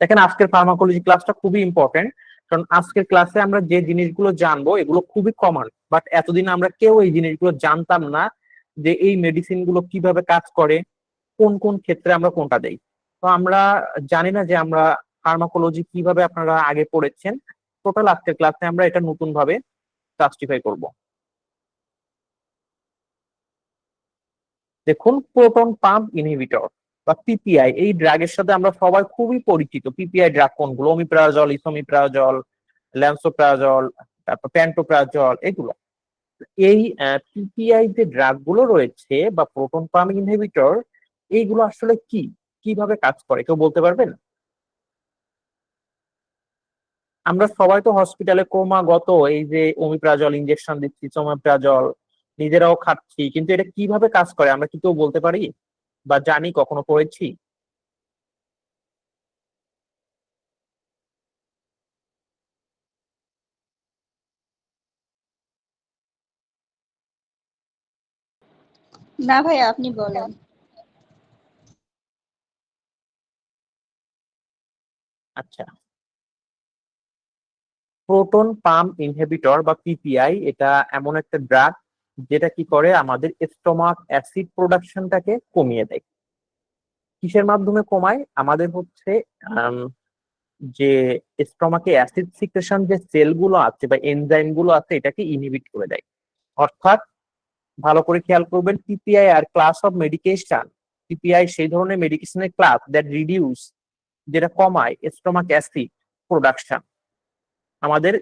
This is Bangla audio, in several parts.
দেখেন আজকের ফার্মাকোলজি ক্লাসটা খুবই ইম্পর্টেন্ট, কারণ আজকের ক্লাসে আমরা যে জিনিসগুলো জানবো এগুলো খুবই কমন, বাট এতদিন আমরা কেউ এই জিনিসগুলো জানতাম না যে এই মেডিসিন গুলো কিভাবে কাজ করে, কোন কোন ক্ষেত্রে আমরা কোনটা দেই। তো আমরা জানি না যে আমরা ফার্মাকোলজি কিভাবে আপনারা আগে পড়েছেন। টোটাল আজকের ক্লাসে আমরা এটা নতুন ভাবে জাস্টিফাই করব। দেখুন, প্রোটন পাম্প ইনহিবিটর বা পিপিআই, এই ড্রাগের সাথে আমরা সবাই খুবই পরিচিত। পিপিআই ড্রাগ কোনগুলো? ওমিপ্রাজল, ইসোমিপ্রাজল, ল্যান্সোপ্রাজল, তারপর প্যান্টোপ্রাজল, এগুলো। এই পিপিআই যে ড্রাগ গুলো রয়েছে বা প্রোটন পাম্প ইনহিবিটর, এইগুলো আসলে কি, কিভাবে কাজ করে কেউ বলতে পারবেন? আমরা সবাই তো হসপিটালে ক্রমাগত এই যে ওমিপ্রাজল ইনজেকশন দিচ্ছি, সোমাপ্রাজল নিজেরাও খাচ্ছি, কিন্তু এটা কিভাবে কাজ করে আমরা কি কেউ বলতে পারি বা জানি, কখনো পড়েছি? না ভাই, আপনি বলেন। আচ্ছা, প্রোটন পাম্প ইনহিবিটর বা পিপিআই এটা এমন একটা ড্রাগ যেটা কি করে, আমাদের স্টমাক অ্যাসিড প্রোডাকশনটাকে কমিয়ে দেয়। কিসের মাধ্যমে কমায়? আমাদের হচ্ছে যে স্টমাকে অ্যাসিড সিক্রেশন যে সেল গুলো আছে বা এনজাইম গুলো আছে, এটাকে ইনহিবিট করে দেয়। অর্থাৎ ভালো করে খেয়াল করবেন, পিপিআই আর ক্লাস অফ মেডিকেশন। পিপিআই সেই ধরনের মেডিকেশনের ক্লাস দ্যাট রিডিউস, যেটা কমায় স্টমাক অ্যাসিড প্রোডাকশন। আমাদের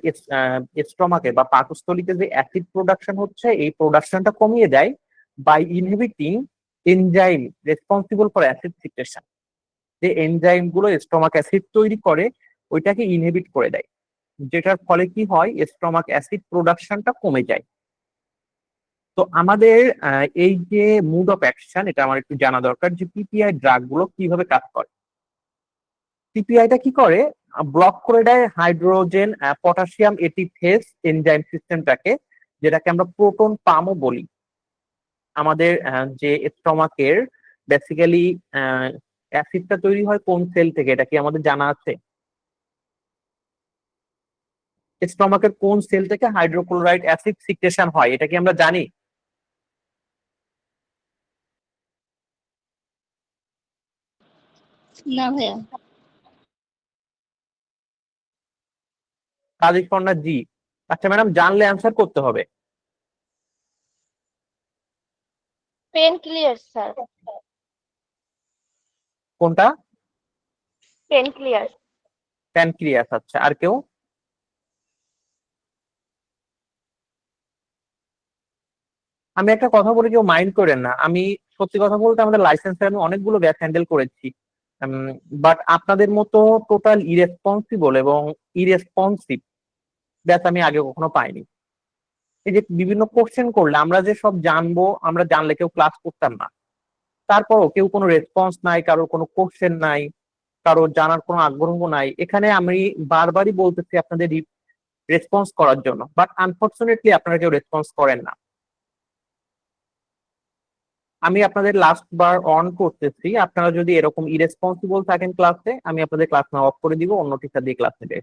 স্টমাকে বা পাকস্থলীতে যে অ্যাসিড প্রোডাকশন হচ্ছে, এই প্রোডাকশনটা কমিয়ে দেয় by inhibiting enzyme responsible for acid secretion. যে এনজাইম গুলো স্টমাক অ্যাসিড তৈরি করে, ওইটাকে ইনহিবিট করে দেয়, যেটার ফলে কি হয়, স্টমাক অ্যাসিড প্রোডাকশনটা কমে যায়। তো আমাদের এই যে মুড অফ অ্যাকশন, এটা আমার একটু জানা দরকার যে পিপিআই ড্রাগ গুলো কিভাবে কাজ করে। পিপিআইটা কি করে, ব্লক করে দেয় হাইড্রোজেন পটাশিয়াম এটিপেজ এনজাইম সিস্টেমটাকে, যেটাকে আমরা প্রোটন পামও বলি। আমাদের যে স্টমাকের বেসিক্যালি অ্যাসিডটা তৈরি হয় কোন সেল থেকে, এটা কি আমাদের জানা আছে? স্টমাকের কোন সেল থেকে হাইড্রোক্লোরাইড অ্যাসিড সিক্রেশন হয়, এটা কি আমরা জানি? না ভাইয়া। কাজী কন্যা জি। আচ্ছা ম্যাডাম, জানলে অ্যান্সার করতে হবে। পেন ক্লিয়ার স্যার। কোনটা? পেন ক্লিয়ার। প্যানক্রিয়াস। আচ্ছা, আর কেউ? আমি একটা কথা বলে, কেউ মাইন্ড করেন না, আমি সত্যি কথা বলতে আমাদের লাইসেন্সে আমি অনেকগুলো ব্যাচ হ্যান্ডেল করেছি, বাট আপনাদের মতো টোটাল ইরেসপন্সিবল এবং ইরেসপন্সিভ ব্যাচ আমি আগে কখনো পাইনি। এই যে বিভিন্ন কোশ্চেন করলে আমরা যে সব জানবো, আমরা জানলে কেউ ক্লাস করতাম না, তারপরও কেউ কোনো রেসপন্স নাই, কারোর কোনো কোশ্চেন নাই, কারোর জানার কোনো আগ্রহ নাই। এখানে আমি বারবারই বলতেছি আপনাদের রেসপন্স করার জন্য, বাট আনফর্চুনেটলি আপনারা কেউ রেসপন্স করেন না। আমি আপনাদের লাস্ট বার অন করতেছি, আপনারা যদি এরকম ইরেসপন্সিবল থাকেন ক্লাসে, আমি আপনাদের ক্লাস না অফ করে দিব, অন্য টিচার দিয়ে ক্লাস নেবে।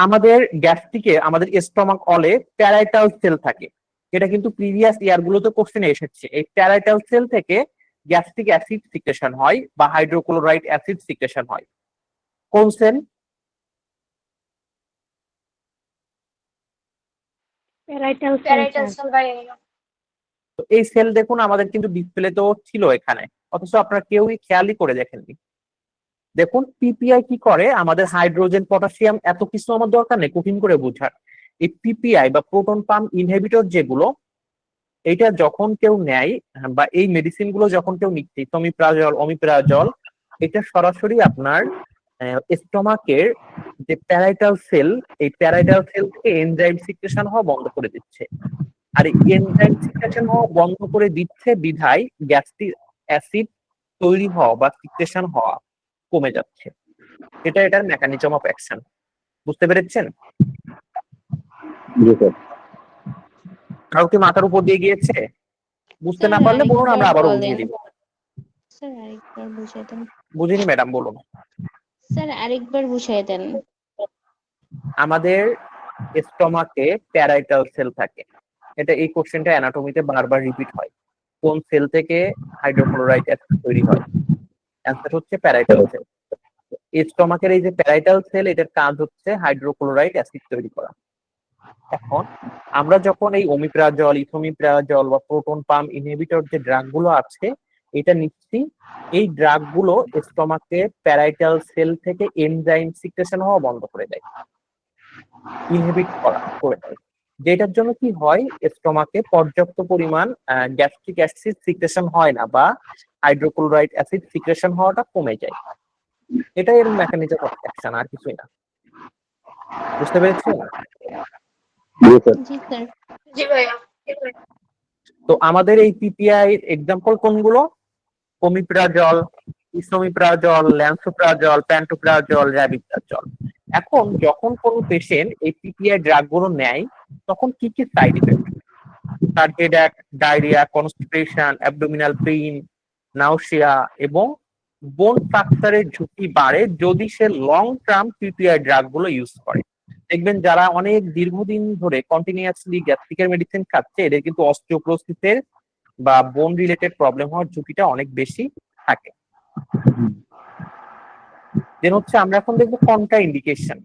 আমাদের গ্যাস্ট্রিকে, আমাদের স্টমাক অলে প্যারাইটাল সেল থাকে, এটা কিন্তু প্রিভিয়াস ইয়ার গুলোতে কোশ্চেনে এসেছে। এই প্যারাইটাল সেল থেকে গ্যাস্ট্রিক অ্যাসিড সিক্রেশন হয় বা হাইড্রোক্লোরাইড অ্যাসিড সিক্রেশন হয়। কোন cell? Parietal cell parietal sir. Cell by তো এই সেল দেখুন আমাদের কিন্তু ডিসপ্লেতেও ছিল এখানে, অথচ আপনারা কেউই খেয়ালই করে দেখেননি। দেখুন পিপিআই কি করে, আমাদের হাইড্রোজেন পটাশিয়াম এত কিছু আমার দরকার নেই কঠিন করে বোঝার। এই পিপিআই বা প্রোটন পাম্প ইনহিবিটর যেগুলো, এইটা যখন কেউ নেয় বা এই মেডিসিন গুলো যখন কেউ নিচ্ছে, টমিপ্রাজল, অমিপ্রাজল, এটা সরাসরি আপনার স্টমাকের যে প্যারাইটাল সেল, এই প্যারাইটাল সেল থেকে এনজাইম সিক্রেশন হওয়া বন্ধ করে দিচ্ছে। আর এই এনজাইম সিক্রেশন হওয়া বন্ধ করে দিচ্ছে বিধায় গ্যাস্ট্রিক অ্যাসিড তৈরি হওয়া বা সিক্রেশন হওয়া কমে যাচ্ছে। এটা এটার মেকানিজম অফ অ্যাকশন। বুঝতে পেরেছেন? জি স্যার। কারো কি মাথার উপর দিয়ে গিয়েছে? বুঝতে না পারলে বলুন, আমরা স্যার আবারও বলেন। বুঝিয়ে দিব। স্যার আরেকবার বুঝিয়ে দেন। বুঝিনি ম্যাডাম, বলুন। স্যার আরেকবার বুঝিয়ে দেন। আমাদের স্টমাকে প্যারাইটাল সেল থাকে। এটা এই কোশ্চেনটা অ্যানাটমিতে বারবার রিপিট হয়। কোন সেল থেকে হাইড্রোক্লোরাইড অ্যাসিড তৈরি হয়? অ্যান্সার হচ্ছে প্যারাইটাল সেল। স্টমাকের এই যে প্যারাইটাল সেল, এটার কাজ হচ্ছে হাইড্রোক্লোরাইড অ্যাসিড তৈরি করা। এখন আমরা যখন এই ওমিপ্রাজল, ইথোমিপ্রাজল বা প্রোটন পাম্প ইনহিবিটর যে ড্রাগ গুলো আছে, এটা নিচ্ছি, এই ড্রাগ গুলো স্টমাকে প্যারাইটাল সেল থেকে এনজাইম সিক্রেশন হওয়া বন্ধ করে দেয়, ইনহিবিট করে দেয়। যেটার জন্য কি হয়, স্টমাকে পর্যাপ্ত পরিমাণ গ্যাস্ট্রিক অ্যাসিড সিক্রেশন হয় না, বা হাইড্রোক্লোরাইড অ্যাসিড সিক্রেশন হওয়াটা কমে যায়। এটা এর মেকানিজম অফ অ্যাকশন, আর কিছুই না। বুঝতে পেরেছেন? জি স্যার। জি ভাইয়া। তো আমাদের এই পিপিআই এক্সাম্পল কোনগুলো? Omeprazole, esomeprazole, lansoprazole, pantoprazole, rabeprazole. এখন যখন কোনো পেশেন্ট এই পিপিআই ড্রাগ গুলো নেয়, তখন কি কি সাইড ইফেক্ট? তার headache, diarrhoea, constipation, abdominal pain, নাউসিয়া এবং বোন ফ্র্যাকচারের ঝুঁকি বাড়ে যদি সে লং টার্ম পিপিআই ড্রাগ গুলো ইউজ করে। দেখবেন যারা অনেক দীর্ঘদিন ধরে কন্টিনিউয়াসলি গ্যাস্ট্রিকের মেডিসিন খাচ্ছে, এদের কিন্তু অস্টিওপোরোসিসের বা বোন রিলেটেড প্রবলেম হওয়ার ঝুঁকিটা অনেক বেশি থাকে। দেন হচ্ছে আমরা এখন দেখবো কন্ট্রা ইন্ডিকেশন,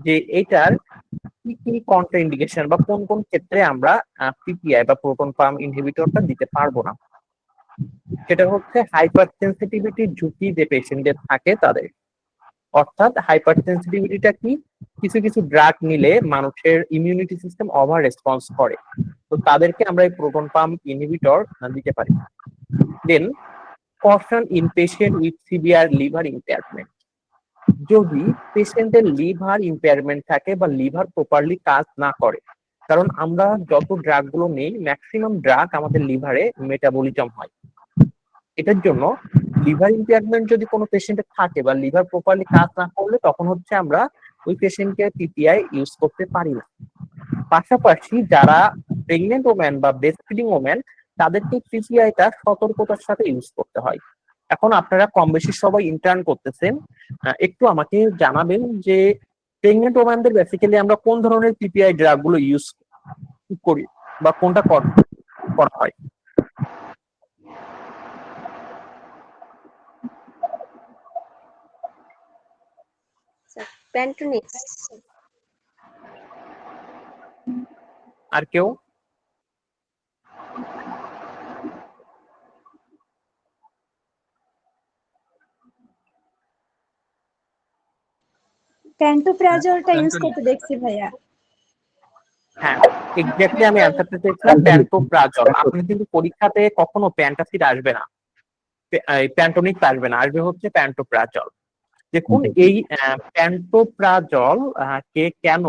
যে এটার কি কি কন্ট্রা ইন্ডিকেশন বা কোন কোন ক্ষেত্রে আমরা পিপিআই বা প্রোটন পাম্প ইনহিবিটরটা দিতে পারবো না। সেটা হচ্ছে হাইপার সেন্সিটিভিটির ঝুঁকি যে পেশেন্টদের থাকে তাদের। অর্থাৎ হাইপার সেন্সিটিভিটিটা কি? কিছু কিছু ড্রাগ নিলে মানুষের ইমিউনিটি সিস্টেম ওভার রেসপন্স করে, তো তাদেরকে আমরা এই প্রোটন পাম্প ইনহিবিটর দিতে পারি। Then caution in patient with severe liver impairment. যদি পেশেন্টের লিভার ইম্পেয়ারমেন্ট থাকে বা লিভার প্রপারলি কাজ না করে, কারণ আমরা যত ড্রাগ গুলো নেই, ম্যাক্সিমাম ড্রাগ আমাদের লিভারে মেটাবলিজম হয়। এটার জন্য লিভার ইম্পেয়ারমেন্ট যদি কোনো পেশেন্টের থাকে বা লিভার প্রপারলি কাজ না করলে, তখন হচ্ছে আমরা ওই পেশেন্টকে পিপিআই ইউজ করতে পারি না। পাশাপাশি যারা প্রেগনেন্ট ওম্যান বা ব্রেস্ট ফিডিং ওম্যান, তাদেরকে পিপিআইটা সতর্কতার সাথে ইউজ করতে হয়। এখন আপনারা কম বেশি সবাই ইন্টার্ন করতেছেন, একটু আমাকে জানাবেন যে প্রেগনেন্ট ওম্যানদের বেসিক্যালি আমরা কোন ধরনের পিপিআই ড্রাগ গুলো ইউজ করি বা কোনটা করা হয়? প্যান্টোনিক্স। আর কেউ? প্যান্টোপ্রাজলটা ইউজ করতে দেখছি ভাইয়া। হ্যাঁ, এক্স্যাক্টলি আমি অ্যান্সারটা চেয়েছিলাম প্যান্টোপ্রাজল। আপনি কিন্তু পরীক্ষাতে কখনো প্যান্টাসিড আসবে না, প্যান্টোনিক্স আসবে না, আসবে হচ্ছে প্যান্টোপ্রাজল। দেখুন এই প্যান্টোপ্রাজল কে কেন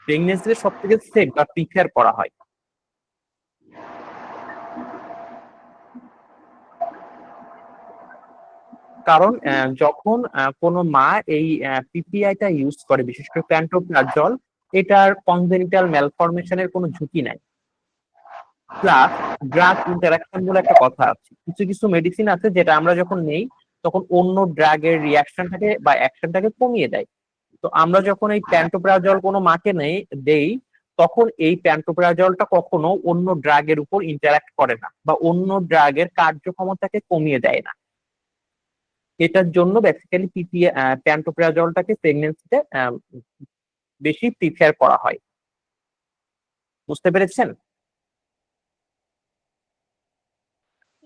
প্রেগনেন্সিতে সব থেকে সেফ বা প্রিফার করা হয়? কারণ যখন কোনো মা এই পিপিআইটা ইউজ করে, বিশেষ করে প্যান্টোপ্রাজল, এটার কনজেনিটাল ম্যালফরমেশনের কোনো ঝুঁকি নাই। প্লাস ড্রাগ ইন্টারাকশন বলে একটা কথা আছে, কিছু কিছু মেডিসিন আছে যেটা আমরা যখন নেই, তখন অন্য ড্রাগের রিয়াকশনটাকে বা অ্যাকশনটাকে কমিয়ে দেয়। তো আমরা যখন এই প্যান্টোপ্রাজল কোনো মাকে দেই, তখন এই প্যান্টোপ্রাজলটা কখনো অন্য ড্রাগের উপর ইন্টারাক্ট করে না বা অন্য ড্রাগের কার্যক্ষমতাকে কমিয়ে দেয় না। এটার জন্য বেসিক্যালি প্যান্টোপ্রাজলটাকে প্রেগনেন্সিতে বেশি প্রিফার করা হয়। বুঝতে পেরেছেন?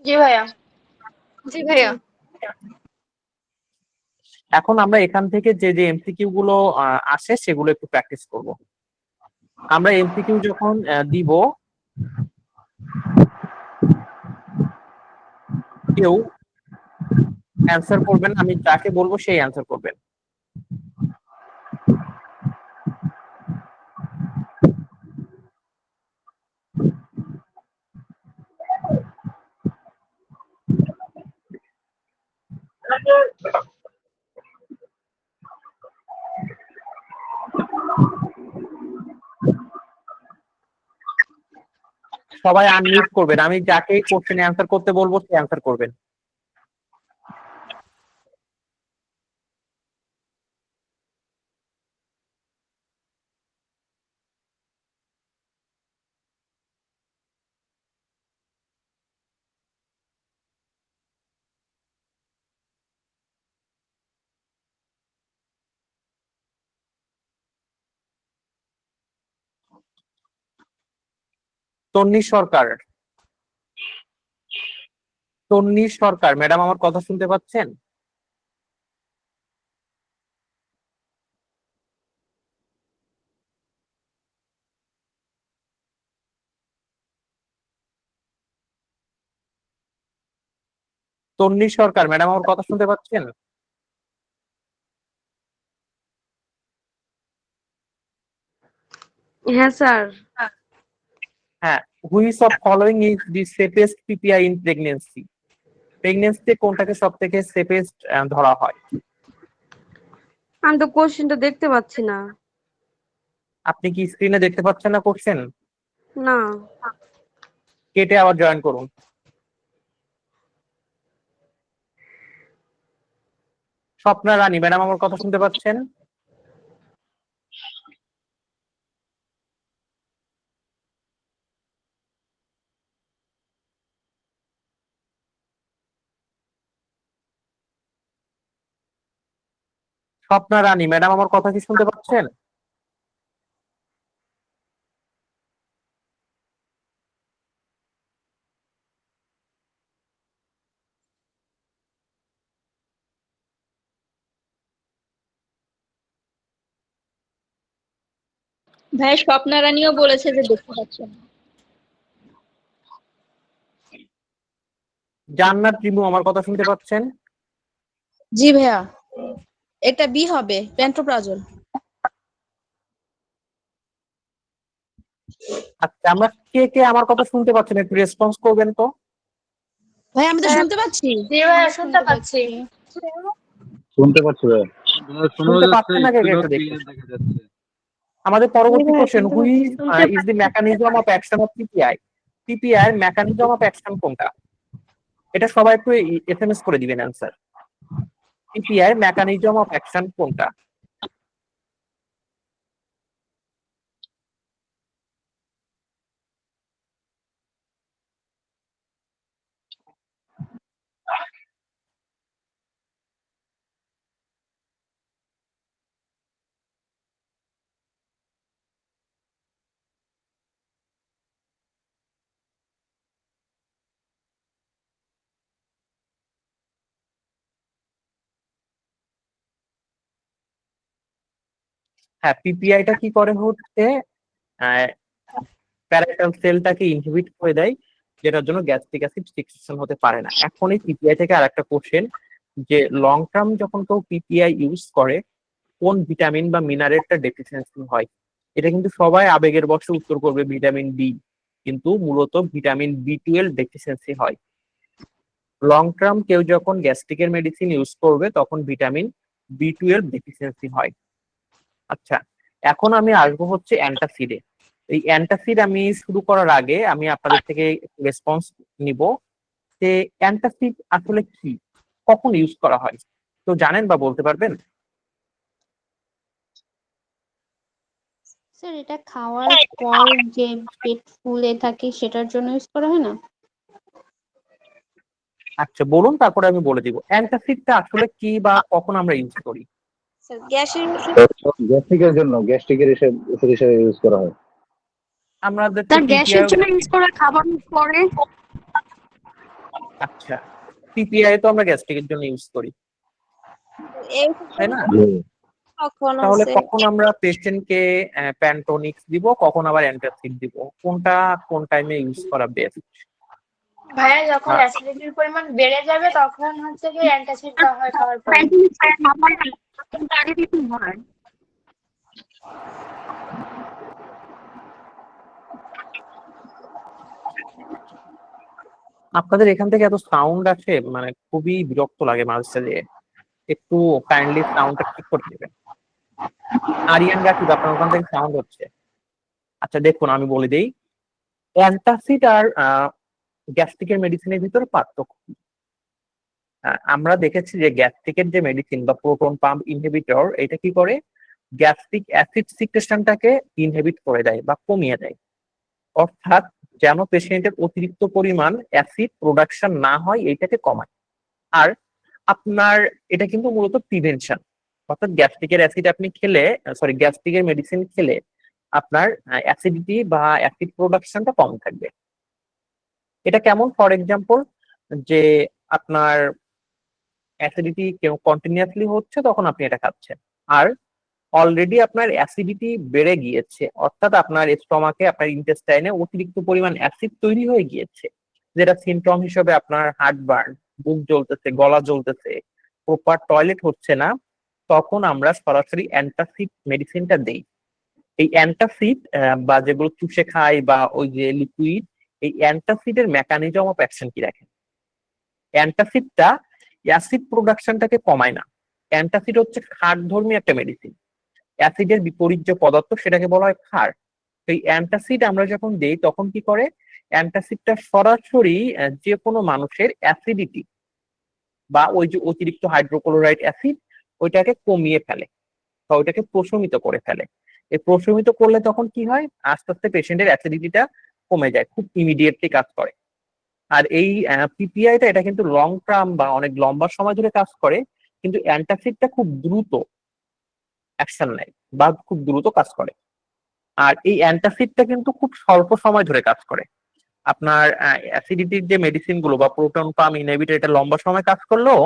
জি ভাইয়া। জি ভাইয়া। এখন আমরা এখান থেকে যে যে এমসিকিউ গুলো আসে সেগুলো একটু প্র্যাকটিস করব। আমরা এমসিকিউ যখন দিব, কেউ অ্যান্সার করবেন, আমি যাকে বলবো সেই অ্যান্সার করবেন। সবাই আনমিউট করবেন, আমি যাকে কোশ্চেন অ্যান্সার করতে বলবো সে অ্যান্সার করবেন। তন্নি সরকার, তন্নি সরকার ম্যাডাম আমার কথা শুনতে পাচ্ছেন? তন্নি সরকার ম্যাডাম আমার কথা শুনতে পাচ্ছেন? হ্যাঁ স্যার। হ্যাঁ, which of following is the safest PPI in pregnancy? প্রেগনেন্সিতে কোনটাকে সব থেকে সেফেস্ট ধরা হয়? আমি তো কোশ্চেনটা দেখতে পাচ্ছি না। আপনি কি স্ক্রিনে দেখতে পাচ্ছেন না কোশ্চেন? না। কেটে আবার জয়েন করুন। স্বপ্না রানী ম্যাডাম আমার কথা শুনতে পাচ্ছেন? স্বপ্না রানী ম্যাডাম আমার কথা কি শুনতে পাচ্ছেন? ভাইয়া স্বপ্না রানীও বলেছে যে দেখতে পাচ্ছেন না। জান্নাত রিমু আমার কথা শুনতে পাচ্ছেন? জি ভাইয়া, এটা বি হবে, প্যান্টোপ্রাজল। আচ্ছা, আমরা কে কে আমার কথা শুনতে পাচ্ছেন একটু রেসপন্স করবেন তো। ভাই আমি তো শুনতে পাচ্ছি। জি ভাইয়া শুনতে পাচ্ছি। শুনতে পাচ্ছি ভাই। শোনাও শুনতে যাচ্ছে, পাচ্ছেন না কে কে স্ক্রিনও একটু দেখুন। ক্লিয়ার দেখা যাচ্ছে। আমাদের জি পরবর্তী ভাইয়া কোশ্চেন, শুনতে হুইচ পাচ্ছি। Is the mechanism of action of PPI? PPI এর মেকানিজম অফ অ্যাকশন কোনটা? এটা সবাই একটু এসএমএস করে দিবেন অ্যান্সার। পিপিআই এর মেকানিজম অফ অ্যাকশন কোনটা? হ্যাঁ, পিপিআইটা কি করে হচ্ছে প্যারাইটাল সেলটাকে ইনহিবিট করে দেয়, যেটার জন্য গ্যাস্ট্রিক অ্যাসিড সিক্রেশন হতে পারে না। এখন এই পিপিআই থেকে আরেকটা কোশ্চেন, যে লং টার্ম যখন কেউ পিপিআই ইউজ করে কোন ভিটামিন বা মিনারেলটা ডেফিসিয়েন্সি হয়? এটা কিন্তু সবাই আবেগের বশে উত্তর করবে ভিটামিন ডি, কিন্তু মূলত ভিটামিন বি12 ডেফিসিয়েন্সি হয়। লং টার্ম কেউ যখন গ্যাস্ট্রিকের মেডিসিন ইউজ করবে তখন ভিটামিন বি12 ডেফিসিয়েন্সি হয়। আচ্ছা, এখন আমি আসবো হচ্ছে অ্যান্টাসিডে। এই অ্যান্টাসিড আমি শুরু করার আগে আমি আপনাদের থেকে রেসপন্স নিব যে অ্যান্টাসিড আসলে কি, কখন ইউজ করা হয়, তো জানেন বা বলতে পারবেন? স্যার এটা খাওয়ার পর যে পেট ফুলে থাকে সেটার জন্য ইউজ করা হয় না? আচ্ছা বলুন, তারপরে আমি বলে দিব অ্যান্টাসিডটা আসলে কি বা কখন আমরা ইউজ করি। স্যার গ্যাসের ওষুধ। গ্যাস্ট্রিকের জন্য গ্যাস্ট্রিকের ওষুধ হিসেবে ইউজ করা হয়। আমাদের তো তার গ্যাসের পিপিআই, জন্য ইউজ করা খাবার পরে। আচ্ছা পিপিআই তো আমরা গ্যাস্ট্রিকের জন্য ইউজ করি, এই তাই না? তখন তাহলে হচ্ছে কখন আমরা পেশেন্টকে প্যান্টোনিক্স দিব, কখন আবার অ্যান্টাসিড দিব, কোনটা কোন টাইমে ইউজ করা বেস্ট? ভাইয়া যখন অ্যাসিডিটির পরিমাণ বেড়ে যাবে তখন হচ্ছে কি অ্যান্টাসিড দেওয়া হয় খাওয়ার পরে। আপনাদের এখান থেকে এত সাউন্ড আসে, মানে খুবই বিরক্ত লাগে মাঝে সাঝে, একটু কাইন্ডলি সাউন্ডটা ঠিক করে দেবেন। আরিয়ান রাকিব আপনার ওখান থেকে সাউন্ড হচ্ছে। আচ্ছা দেখুন আমি বলে দেই, অ্যান্টাসিড আর গ্যাস্ট্রিকের মেডিসিনের ভিতরে পার্থক্য কি? আমরা দেখেছি যে গ্যাস্ট্রিকের যে মেডিসিন বা প্রোটন পাম্প ইনহিবিটর এটা কি করে, গ্যাস্ট্রিক অ্যাসিড সিক্রেশনটাকে ইনহিবিট করে দেয় বা কমিয়ে দেয়। অর্থাৎ যেন পেশেন্টের অতিরিক্ত পরিমাণ অ্যাসিড প্রোডাকশন না হয় এইটাকে কমায়। আর আপনার এটা কিন্তু মূলত প্রিভেনশন, অর্থাৎ গ্যাস্ট্রিকের অ্যাসিড আপনি খেলে, সরি গ্যাস্ট্রিকের মেডিসিন খেলে আপনার অ্যাসিডিটি বা অ্যাসিড প্রোডাকশনটা কম থাকবে। এটা কেমন? ফর এক্সাম্পল, যে আপনার অ্যাসিডিটি কেউ কন্টিনিউয়াসলি হচ্ছে তখন আপনি এটা খাচ্ছেন, আর অলরেডি আপনার অ্যাসিডিটি বেড়ে গিয়েছে, অর্থাৎ আপনার স্টমাকে আপনার ইন্টেস্টাইনে অতিরিক্ত পরিমাণ অ্যাসিড তৈরি হয়ে গিয়েছে, যেটা সিমটম হিসেবে আপনার হার্ট বার্ন, বুক জ্বলতেছে, গলা জ্বলতেছে, প্রপার টয়লেট হচ্ছে না, তখন আমরা সরাসরি অ্যান্টাসিড মেডিসিনটা দেই। এই অ্যান্টাসিড বা যেগুলো চুষে খায় বা ওই যে লিকুইড, এই অ্যান্টাসিডের মেকানিজম অফ অ্যাকশন কি রাখেন? অ্যান্টাসিডটা অ্যাসিড প্রোডাকশনটাকে কমায় না। অ্যান্টাসিড হচ্ছে ক্ষারধর্মী একটা মেডিসিন। অ্যাসিডের বিপরীত যে পদার্থ সেটাকে বলা হয় ক্ষার। এই অ্যান্টাসিড আমরা যখন দেই তখন কি করে, অ্যান্টাসিডটা সরাসরি যে কোনো মানুষের অ্যাসিডিটি বা ওই যে অতিরিক্ত হাইড্রোক্লোরাইড অ্যাসিড ওইটাকে কমিয়ে ফেলে বা ওইটাকে প্রশমিত করে ফেলে। এই প্রশমিত করলে তখন কি হয়, আস্তে আস্তে পেশেন্টের অ্যাসিডিটিটা কমে যায়, খুব ইমিডিয়েটলি কাজ করে। আর এই পিপিআইটা এটা কিন্তু লং টার্ম বা অনেক লম্বা সময় ধরে কাজ করে, কিন্তু অ্যান্টাসিডটা খুব দ্রুত অ্যাকশন নেয় বা খুব দ্রুত কাজ করে। আর এই অ্যান্টাসিডটা কিন্তু খুব স্বল্প সময় ধরে কাজ করে। আপনার অ্যাসিডিটির যে মেডিসিন গুলো বা প্রোটন পাম্প ইনহিবিটর এটা লম্বা সময় কাজ করলেও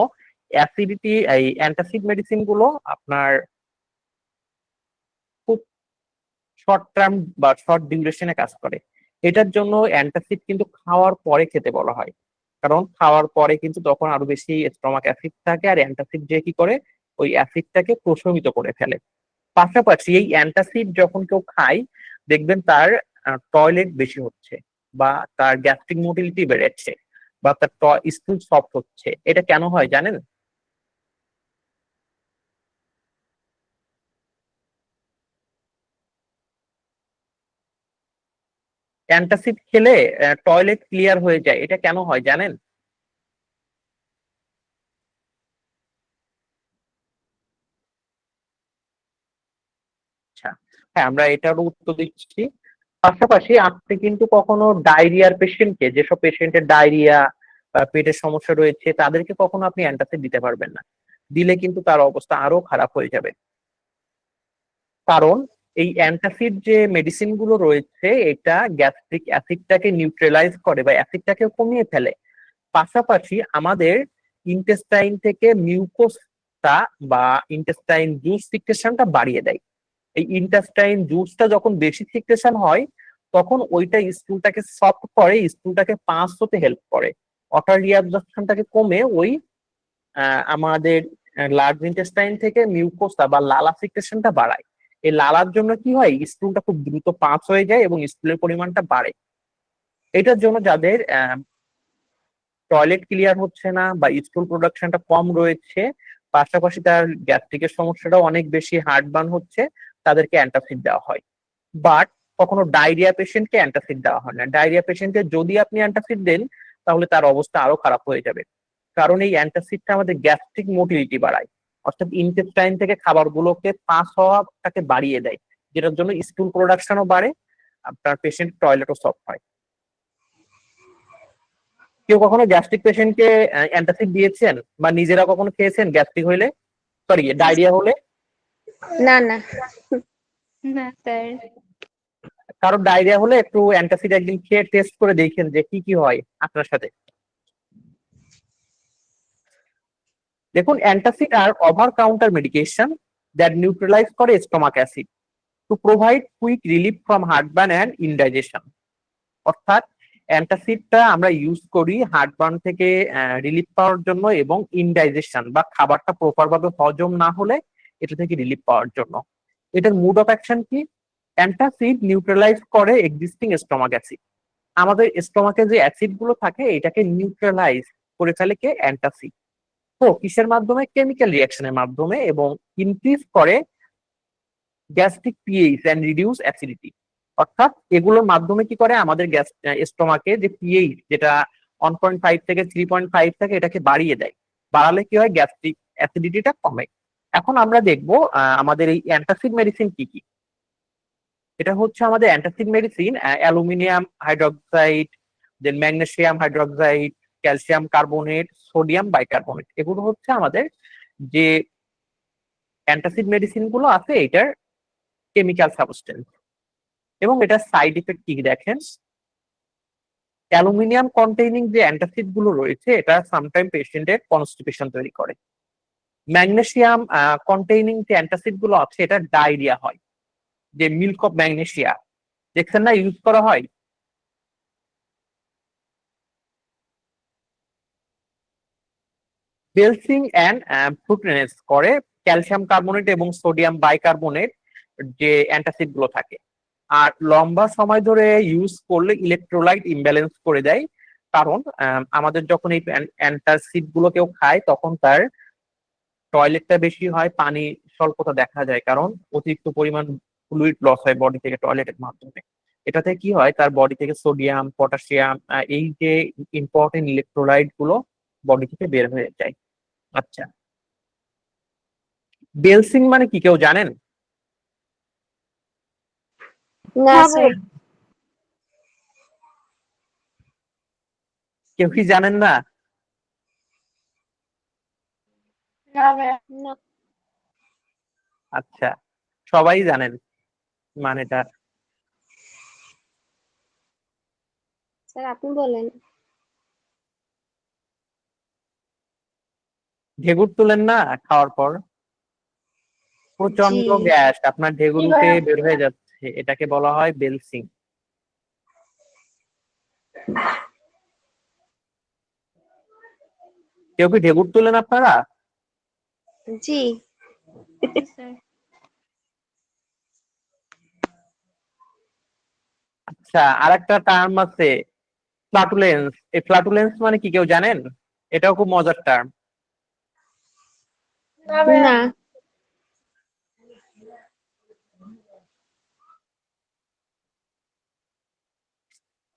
অ্যাসিডিটি এই অ্যান্টাসিড মেডিসিন গুলো আপনার খুব শর্ট টার্ম বা শর্ট ডিউরেশনে কাজ করে। এটার জন্য অ্যান্টাসিড কিন্তু খাওয়ার পরে খেতে বলা হয়, কারণ খাওয়ার পরে কিন্তু তখন আরো বেশি স্টমাক অ্যাসিড থাকে, আর অ্যান্টাসিড যে কি করে ওই অ্যাসিডটাকে প্রশমিত করে ফেলে। পাশাপাশি এই অ্যান্টাসিড যখন কেউ খায় দেখবেন তার টয়লেট বেশি হচ্ছে, বা তার গ্যাস্ট্রিক মোটিলিটি বেড়েছে, বা তার স্টুল সফট হচ্ছে। এটা কেন হয় জানেন? অ্যান্টাসিড খেলে টয়লেট ক্লিয়ার হয়ে যায়, এটা কেন হয় জানেন? আচ্ছা, হ্যাঁ, আমরা এটারও উত্তর দিচ্ছি। পাশাপাশি আপনি কিন্তু কখনো ডায়রিয়ার পেশেন্টকে, যেসব পেশেন্টের ডায়রিয়া বা পেটের সমস্যা রয়েছে তাদেরকে কখনো আপনি অ্যান্টাসিড দিতে পারবেন না। দিলে কিন্তু তার অবস্থা আরো খারাপ হয়ে যাবে। কারণ এই অ্যান্টাসিড যে মেডিসিন গুলো রয়েছে এটা গ্যাস্ট্রিক অ্যাসিডটাকে নিউট্রালাইজ করে বা অ্যাসিডটাকে কমিয়ে ফেলে। পাশাপাশি আমাদের ইন্টেস্টাইন থেকে মিউকোসটা বা ইন্টেস্টাইন জুস সিক্রেশনটা বাড়িয়ে দেয়। এই ইন্টেস্টাইন জুসটা যখন বেশি সিক্রেশন হয় তখন ওইটা স্টুলটাকে সফট করে, স্টুলটাকে পাস হতে হেল্প করে, ওয়াটার রিঅ্যাবজর্পশনটাকে কমে ওই আমাদের লার্জ ইন্টেস্টাইন থেকে মিউকোসা বা লালা সিক্রেশনটা বাড়ায়। এই লালার জন্য কি হয়, স্টুলটা খুব দ্রুত পাস হয়ে যায় এবং স্টুলের পরিমাণটা বাড়ে। এটার জন্য যাদের টয়লেট ক্লিয়ার হচ্ছে না বা স্টুল প্রোডাকশনটা কম রয়েছে, পাশাপাশি তার গ্যাস্ট্রিকের সমস্যাটাও অনেক বেশি, হার্টবার্ন হচ্ছে, তাদেরকে অ্যান্টাসিড দেওয়া হয়। বাট কখনো ডায়রিয়া পেশেন্টকে অ্যান্টাসিড দেওয়া হয় না। ডায়রিয়া পেশেন্টকে যদি আপনি অ্যান্টাসিড দেন তাহলে তার অবস্থা আরো খারাপ হয়ে যাবে, কারণ এই অ্যান্টাসিডটা আমাদের গ্যাস্ট্রিক মোটিলিটি বাড়ায়, অর্থাৎ ইন্টেস্টাইন থেকে খাবারগুলোকে পাস হওয়াটাকে বাড়িয়ে দেয়, যেটার জন্য স্টুল প্রোডাকশনও বাড়ে, আপনার পেশেন্ট টয়লেটও সফট হয়। কেউ কখনো গ্যাস্ট্রিক পেশেন্টকে অ্যান্টাসিড দিয়েছেন বা নিজেরা কখনো খেয়েছেন গ্যাস্ট্রিক হইলে, সরি ডায়রিয়া হলে? না না না স্যার। কারণ ডায়রিয়া হলে একটু অ্যান্টাসিড একদিন খেয়ে টেস্ট করে দেখেন যে কি কি হয় আপনার সাথে। দেখুন, অ্যান্টাসিড আর over counter medication that neutralize করে stomach acid to provide quick relief from heartburn and indigestion. অর্থাৎ অ্যান্টাসিডটা আমরা ইউজ করি হার্টবার্ন থেকে রিলিফ পাওয়ার জন্য এবং ইনডাইজেশন বা খাবারটা প্রপার ভাবে হজম না হলে এটা থেকে রিলিফ পাওয়ার জন্য। এটার মুড অফ অ্যাকশন কি? অ্যান্টাসিড নিউট্রালাইজ করে এক্সিস্টিং স্টমাক অ্যাসিড। আমাদের স্টমাকে যে অ্যাসিড গুলো থাকে এটাকে নিউট্রালাইজ করে ফেলে কে? অ্যান্টাসিড। তো কিসের মাধ্যমে? কেমিক্যাল রিয়াকশনের মাধ্যমে, এবং ইনক্রিজ করে gastric pH and reduce acidity. অর্থাৎ এগুলোর মাধ্যমে কি করে আমাদের গ্যাস স্টোমাকে যে পিএইচ যেটা 1.5 থেকে 3.5 থাকে এটাকে বাড়িয়ে দেয়। বাড়ালে কি হয়, গ্যাস্ট্রিক অ্যাসিডিটিটা কমে। এখন আমরা দেখবো আমাদের এই অ্যান্টাসিড মেডিসিন কি কি। এটা হচ্ছে আমাদের antacid medicine aluminium hydroxide, then magnesium hydroxide, calcium carbonate, sodium bicarbonate, এগুলো হচ্ছে আমাদের যে অ্যান্টাসিড মেডিসিন গুলো আছে এটার কেমিক্যাল সাবস্টেন্স। এবং এটার সাইড ইফেক্ট কি দেখেন, অ্যালুমিনিয়াম কন্টেইনিং যে অ্যান্টাসিড গুলো রয়েছে এটা সামটাইম পেশেন্টের কনস্টিপেশন তৈরি করে। ম্যাগনেসিয়াম কন্টেইনিং যে অ্যান্টাসিড গুলো আছে এটা ডায়রিয়া হয়, যে মিল্ক অফ ম্যাগনেসিয়া দেখছেন না ইউজ করা হয়। বেলসিং অ্যান্ড ফ্রুটনেস করে ক্যালসিয়াম কার্বনেট এবং সোডিয়াম বাইকার্বনেট যে অ্যান্টাসিড গুলো থাকে। আর লম্বা সময় ধরে ইউজ করলে ইলেকট্রোলাইট ইমব্যালেন্স করে দেয়, কারণ আমাদের যখন এই অ্যান্টাসিড গুলো কেউ খায় তখন তার টয়লেটটা বেশি হয়, পানি স্বল্পতা দেখা যায়, কারণ অতিরিক্ত পরিমাণ ফ্লুইড লস হয় বডি থেকে টয়লেটের মাধ্যমে। এটাতে কি হয়, তার বডি থেকে সোডিয়াম পটাশিয়াম এই যে ইম্পর্টেন্ট ইলেকট্রোলাইট গুলো বডি থেকে বের হয়ে যায়। আচ্ছা, বেলসিং মানে কি কেউ জানেন? না না স্যার। কেউ কি জানেন না? না ভাইয়া। না আচ্ছা, সবাই জানেন মানেটা। স্যার আপনি বলেন। ঢেকুর তুলেন না খাওয়ার পর, জি। প্রচন্ড গ্যাস আপনার ঢেকুর কি উঠে ভাইয়া? বের হয়ে যাচ্ছে, এটাকে বলা হয় বেলসিং। কেউ কি ঢেকুর তুলেন আপনারা? জি। স্যার আচ্ছা, আর একটা টার্ম আছে ফ্লাটুলেন্স। এই ফ্লাটুলেন্স মানে কি কেউ জানেন? এটাও খুব মজার টার্ম। না ভাইয়া। না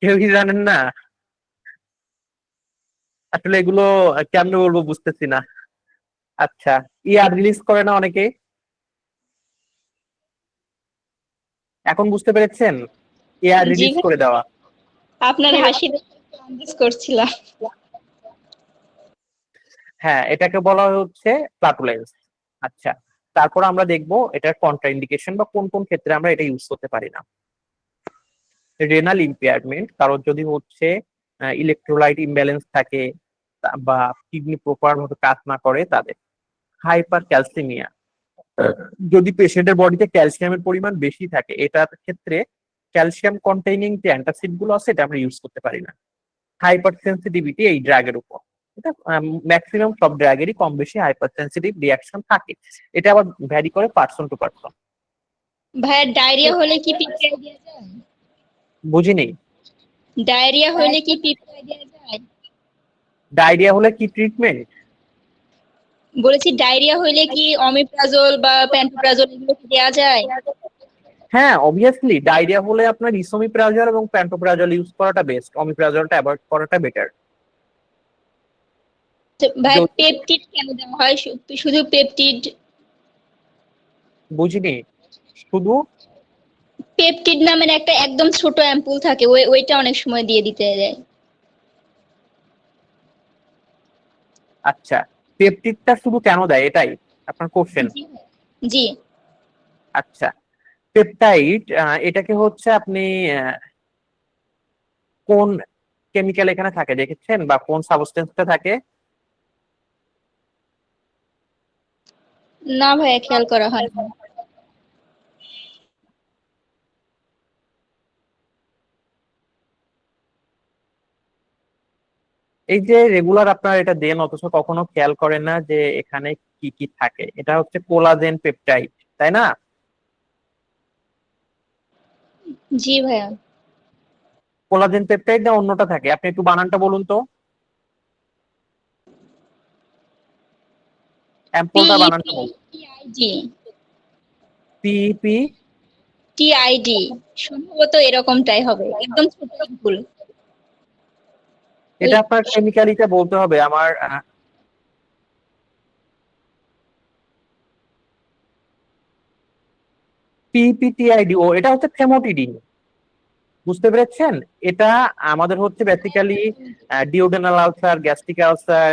কেউ কি জানেন না? আসলে এগুলো কেমনে বলবো বুঝতেছি না। আচ্ছা, ইয়ার রিলিজ করে না অনেকে, এখন বুঝতে পেরেছেন? এয়ার জি রিলিজ ভাই, করে দেওয়া। আপনার হাসি দেখে আন্দাজ করছিলাম। হ্যাঁ, এটাকে বলা হচ্ছে ফ্লাটুলেন্স। আচ্ছা, তারপর আমরা দেখবো এটার কন্ট্রাইন্ডিকেশন বা কোন কোন ক্ষেত্রে আমরা এটা ইউজ করতে পারি না। রেনাল ইম্পেয়ারমেন্ট, কারণ যদি হচ্ছে ইলেকট্রোলাইট ইমব্যালেন্স থাকে বা কিডনি প্রপার ভাবে কাজ না করে তাদের। হাইপার ক্যালসিমিয়া, যদি পেশেন্টের বডিতে ক্যালসিয়ামের পরিমাণ বেশি থাকে এটার ক্ষেত্রে ক্যালসিয়াম কন্টেইনিং যে অ্যান্টাসিড গুলো আছে এটা আমরা ইউজ করতে পারি না। হাইপার সেন্সিটিভিটি এই ড্রাগের উপর, এটা ম্যাক্সিমাম সব ড্রাগেরই কম বেশি হাইপার সেন্সিটিভ রিয়াকশন থাকে। এটা আবার ভ্যারি করে পার্সন টু পার্সন। ভাইয়া, ডায়রিয়া হলে কি পিপিআই দেওয়া যায়? বুঝিনি। ডায়রিয়া হলে কি পিপিআই দেওয়া যায়? ডায়রিয়া হলে কি ট্রিটমেন্ট? বলেছি ডায়রিয়া হলে কি অমিপ্রাজল বা প্যান্টোপ্রাজল এগুলো কি দেওয়া যায়? হ্যাঁ, অবভিয়াসলি ডায়রিয়া হলে আপনার ইসোমিপ্রাজল এবং প্যান্টোপ্রাজল ইউজ করাটা বেস্ট, অমিপ্রাজলটা অ্যাভয়েড করাটা বেটার। তো ভাই, পেপটিড কেন দেওয়া হয়? শুধু পেপটিড? বুঝিনি, শুধু। পেপটিড নামের একটা একদম ছোট অ্যাম্পুল থাকে, ওইটা অনেক সময় দিয়ে দিতে যায়। আচ্ছা, পেপটিডটা শুধু কেন দেয় এটাই আপনার কোশ্চেন? জি জি। আচ্ছা, পেপটাইড এটাকে হচ্ছে আপনি কোন কেমিক্যাল এখানে থাকে দেখেছেন বা কোন সাবস্টেন্সটা থাকে? না ভাইয়া, খেয়াল করা হয়নি। এই যে রেগুলার আপনারা এটা দেন অথচ কখনো খেয়াল করেন না যে এখানে কি কি থাকে। এটা হচ্ছে কোলাজেন পেপটাইড, তাই না? জি ভাইয়া। কোলাজেন পেপটাইড না অন্যটা থাকে, আপনি একটু বানানটা বলুন তো, অ্যাম্পলটা বানানটা বলুন। পিইপিআইজি। পিপি টিআইডি সম্ভবত এরকমটাই হবে, একদম ছোট ভুল। এটা আপনার কেমিক্যালিটা বলতে হবে আমার পিপিটিআইডি, ও এটা হচ্ছে ফেমোটিডিন, বুঝতে পেরেছেন? এটা আমাদের হচ্ছে basically duodenal ulcer, gastric ulcer,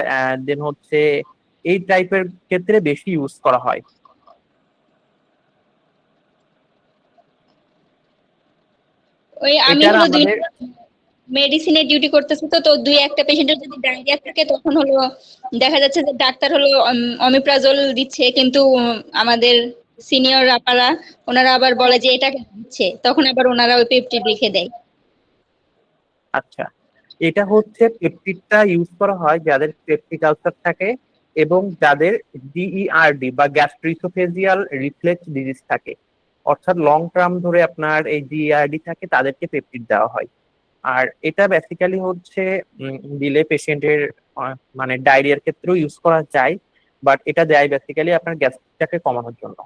then হচ্ছে এই টাইপের ক্ষেত্রে বেশি ইউজ করা হয়। ওই আমি এটার হলো আমাদের মেডিসিনের ডিউটি করতেছি, তো তো দুই একটা পেশেন্টের যদি ডায়রিয়া থাকে তখন হলো দেখা যাচ্ছে যে ডাক্তার হলো অমিপ্রাজল দিচ্ছে, কিন্তু আমাদের সিনিয়র আপারা ওনারা আবার বলে যে এটা কেন দিচ্ছে, তখন আবার ওনারা ওই পেপটিড লিখে দেয়। আচ্ছা, এটা হচ্ছে পেপটিডটা ইউজ করা হয় যাদের পেপটিক আলসার থাকে এবং যাদের জিইআরডি বা গ্যাস্ট্রিসোফেজিয়াল রিফ্লেক্স ডিজিজ থাকে, অর্থাৎ লং টার্ম ধরে আপনার এই জিইআরডি থাকে, তাদেরকে পেপটিড দেওয়া হয়। আর এটা বেসিক্যালি হচ্ছে দিলে পেশেন্টের মানে ডায়রিয়ার ক্ষেত্রেও ইউজ করা যায়, বাট এটা দেয় বেসিক্যালি আপনার গ্যাসটাকে কমানোর জন্য।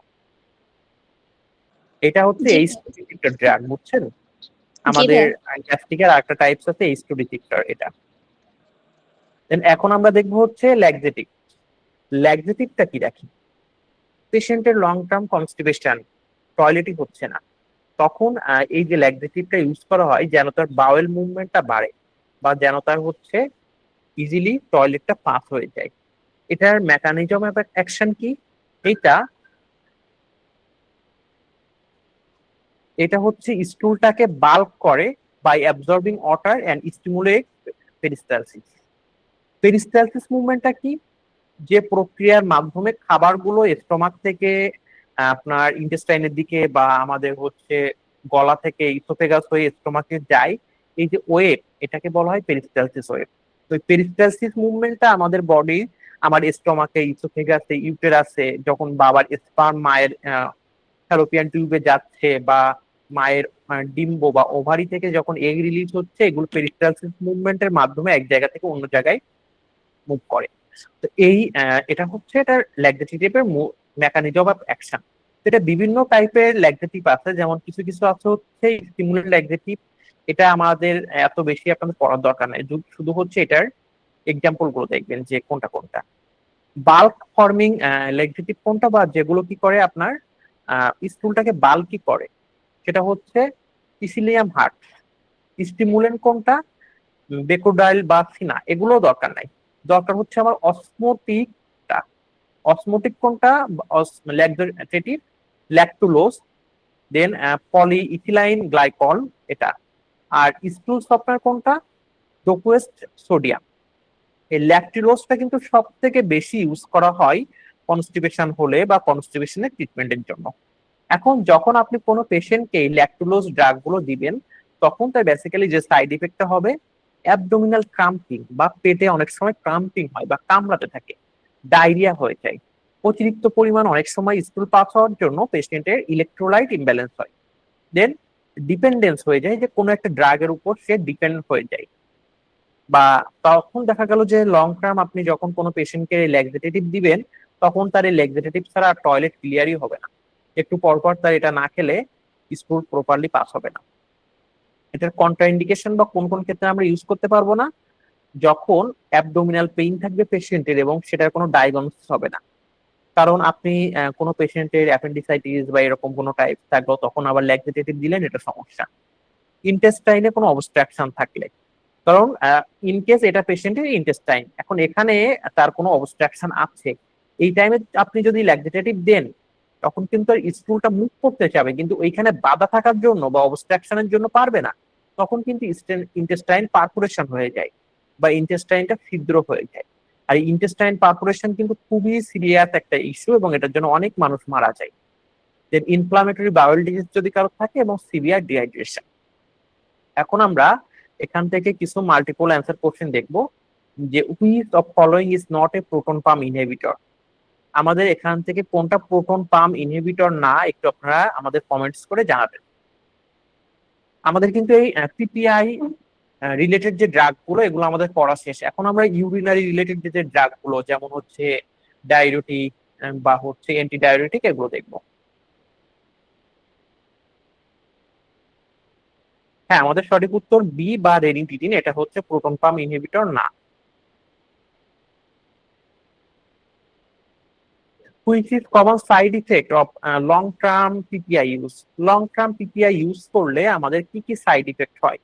এটা হচ্ছে জি এইচ ডিটেক্টর ড্রাগ, বুঝছেন? জি আমাদের ভাই। গ্যাস্ট্রিকের আরেকটা টাইপস আছে এইচ ডিটেক্টর, এটা। Then এখন আমরা দেখবো হচ্ছে ল্যাক্সেটিভ। ল্যাক্সেটিভটা কি রাখি? পেশেন্টের লং টার্ম কনস্টিপেশন, টয়লেটই হচ্ছে না, তখন এই যে ল্যাক্সেটিভটা ইউজ করা হয় যেন তার বাওয়েল মুভমেন্টটা বাড়ে বা যেন তার হচ্ছে ইজিলি টয়লেটটা পাস হয়ে যায়। এটার মেকানিজম অফ অ্যাকশন কি? এটা এটা হচ্ছে স্টুলটাকে বাল্ক করে by absorbing water and stimulate peristalsis. Peristalsis মুভমেন্টটা কি? যে প্রক্রিয়ার মাধ্যমে খাবারগুলো স্টমাক থেকে আপনার ইন্টেস্টাইনের দিকে বা আমাদের হচ্ছে গলা থেকে ইসোফেগাস হয়ে স্টমাকে যায়, এই যে ওয়েভ, এটাকে বলা হয় পেরিস্টালসিস ওয়েভ। তো পেরিস্টালসিস মুভমেন্টটা আমাদের বডি, আমার স্টমাকে, ইসোফেগাসে, ইউটেরাসে যখন বাবার স্পার্ম মায়ের ফ্যালোপিয়ান টিউবে যাচ্ছে বা মায়ের ডিম্ব বা ওভারি থেকে যখন এগ রিলিজ হচ্ছে, এগুলো পেরিস্টালসিস মুভমেন্টের মাধ্যমে এক জায়গা থেকে অন্য জায়গায় মুভ করে। তো এটা হচ্ছে এটার ল্যাক্সেটিভের মেকানিজম অফ অ্যাকশন। এটা বিভিন্ন টাইপের ল্যাক্সেটিভ আছে, যেমন কিছু কিছু আছে হচ্ছে স্টিমুলেন্ট ল্যাক্সেটিভ। এটা আমাদের এত বেশি আপনাদের পড়ার দরকার নাই, শুধু হচ্ছে এটার এক্সাম্পল গুলো দেখবেন যে কোনটা কোনটা। বাল্ক ফর্মিং ল্যাক্সেটিভ কোনটা, বা যেগুলো কি করে আপনার স্টুলটাকে বাল্কি করে, সেটা হচ্ছে ইসিলিয়াম হার্ট। স্টিমুলেন্ট কোনটা? বেকোডাইল বা সিনা, এগুলো দরকার নাই। দরকার হচ্ছে আমার অসমোটিকটা। অসমোটিক কোনটা? ল্যাক্সেটিভ, ল্যাকটুলোজ, দেন পলিইথিলাইন গ্লাইকল, এটা। আর স্টুল সফটওয়্যার কোনটা? ডোকুয়েস্ট সোডিয়াম। এই ল্যাকটুলোজটা কিন্তু সব থেকে বেশি ইউজ করা হয় কনস্টিপেশন হলে বা কনস্টিপেশনের ট্রিটমেন্টের জন্য। এখন যখন আপনি কোনো পেশেন্টকে ল্যাকটুলোজ ড্রাগ গুলো দিবেন, তখন তার বেসিক্যালি যে সাইড ইফেক্টটা হবে অ্যাবডোমিনাল ক্রাম্পিং, বা পেটে অনেক সময় ক্রাম্পিং হয় বা কামড়াতে থাকে, ডায়রিয়া হয়ে যায়। অতিরিক্ত পরিমাণ অনেক সময় স্টুল পাস হওয়ার জন্য পেশেন্টের ইলেকট্রোলাইট ইমব্যালেন্স হয়। দেন ডিপেন্ডেন্স হয়ে যায়, যে কোনো একটা ড্রাগের উপর সে ডিপেন্ড হয়ে যায়। বা তখন দেখা গেল যে লং টার্ম আপনি যখন কোনো পেশেন্টকে ল্যাক্সেটিভ দিবেন, তখন তার এই ল্যাক্সেটিভ ছাড়া টয়লেট ক্লিয়ারই হবে না। একটু পরপর তার এটা না খেলে স্টুল প্রপারলি পাস হবে না। এটার কন্ট্রাইন্ডিকেশন বা কোন কোন ক্ষেত্রে আমরা ইউজ করতে পারবো না? যখন অ্যাবডোমিনাল পেইন থাকবে পেশেন্টের এবং সেটার কোনো ডায়াগনোসিস হবে না। কারণ আপনি কোনো পেশেন্টের অ্যাপেন্ডিসাইটিস বা এরকম কোনো টাইপ থাকলো, তখন আবার ল্যাক্সেটিভ দিলেন, এটা সমস্যা। ইন্টেস্টাইনে কোনো অবস্ট্রাকশন থাকলে, কারণ ইনকেস এটা পেশেন্টের ইন্টেস্টাইন, এখন এখানে তার কোনো অবস্ট্রাকশন আছে, এই টাইমে আপনি যদি ল্যাক্সেটিভ দেন, তখন কিন্তু আর স্টুলটা মুভ করতে চাবে, কিন্তু ওইখানে বাধা থাকার জন্য বা অবস্ট্রাকশনের জন্য পারবে না। তখন কিন্তু ইন্টেস্টাইন পারফোরেশন হয়ে যায় বা ইন্টেস্টাইনটা ছিদ্র হয়ে যায়। আর ইন্টেস্টাইন পারফোরেশন কিন্তু খুবই সিরিয়াস একটা ইস্যু এবং এটার জন্য অনেক মানুষ মারা যায়। দেন ইনফ্লামেটরি বাউল ডিজিজ যদি কারো থাকে এবং সিভিয়ার ডিহাইড্রেশন। এখন আমরা এখান থেকে কিছু মাল্টিপল অ্যান্সার কোশ্চেন দেখব, যে which of following is not a proton pump inhibitor. আমাদের এখান থেকে কোনটা প্রোটন পাম্প ইনহিবিটর না, একটু আপনারা আমাদের কমেন্টস করে জানাবেন। আমাদের কিন্তু এই পিপিআই রিলেটেড যে ড্রাগ গুলো, এগুলো আমাদের পড়া শেষ। এখন আমরা ইউরিনারি রিলেটেড যে ড্রাগ গুলো, যেমন হচ্ছে ডায়ুরেটিক বা হচ্ছে অ্যান্টি ডায়ুরেটিক, এগুলো দেখবো। হ্যাঁ, আমাদের সঠিক উত্তর বি বা রেনিটিডিন, এটা হচ্ছে প্রোটন পাম্প ইনহিবিটর না। Which is common side effect of long term PPI use? Long term PPI use করলে আমাদের কি কি সাইড ইফেক্ট হয়?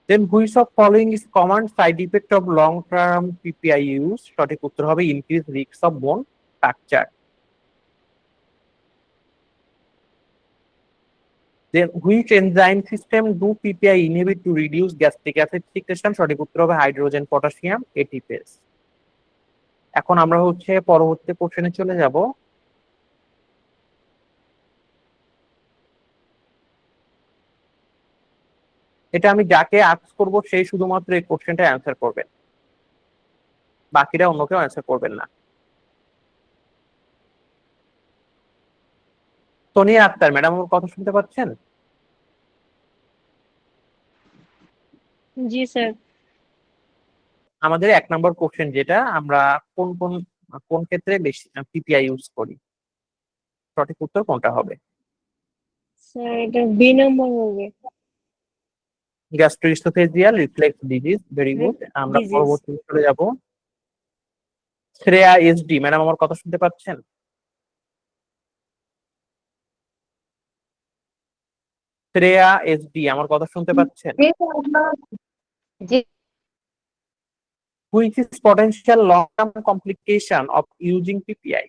Then which of following is common side effect of long term PPI use? সঠিক উত্তর হবে increase risk of bone fracture. Then which enzyme system do PPI inhibit to reduce gastric acid secretion? সঠিক উত্তর হবে হাইড্রোজেন পটাশিয়াম এটিপেস। এখন আমরা হচ্ছে পরবর্তী কোশ্চেনে চলে যাব। এটা আমি যাকে আস্ক করব সেই শুধুমাত্র এই কোশ্চেনটা অ্যান্সার করবেন, বাকিরা অন্য কেউ অ্যান্সার করবেন না। সোনিয়া আক্তার ম্যাডাম, আমার কথা শুনতে পাচ্ছেন? জি স্যার। আমাদের 1 নম্বর কোশ্চেন, যেটা আমরা কোন কোন কোন ক্ষেত্রে বেশি পিপিআই ইউজ করি, সঠিক উত্তর কোনটা হবে? স্যার এটা বি নম্বর হবে। Gastroesophageal reflex disease. Very good. আমরা ডিজিজ। পরবর্তী চলে যাব। শ্রেয়া এসডি ম্যাডাম, আমার কথা শুনতে পাচ্ছেন? শ্রেয়া এসডি, আমার কথা শুনতে পাচ্ছেন? জি which is potential long term complication of using PPI?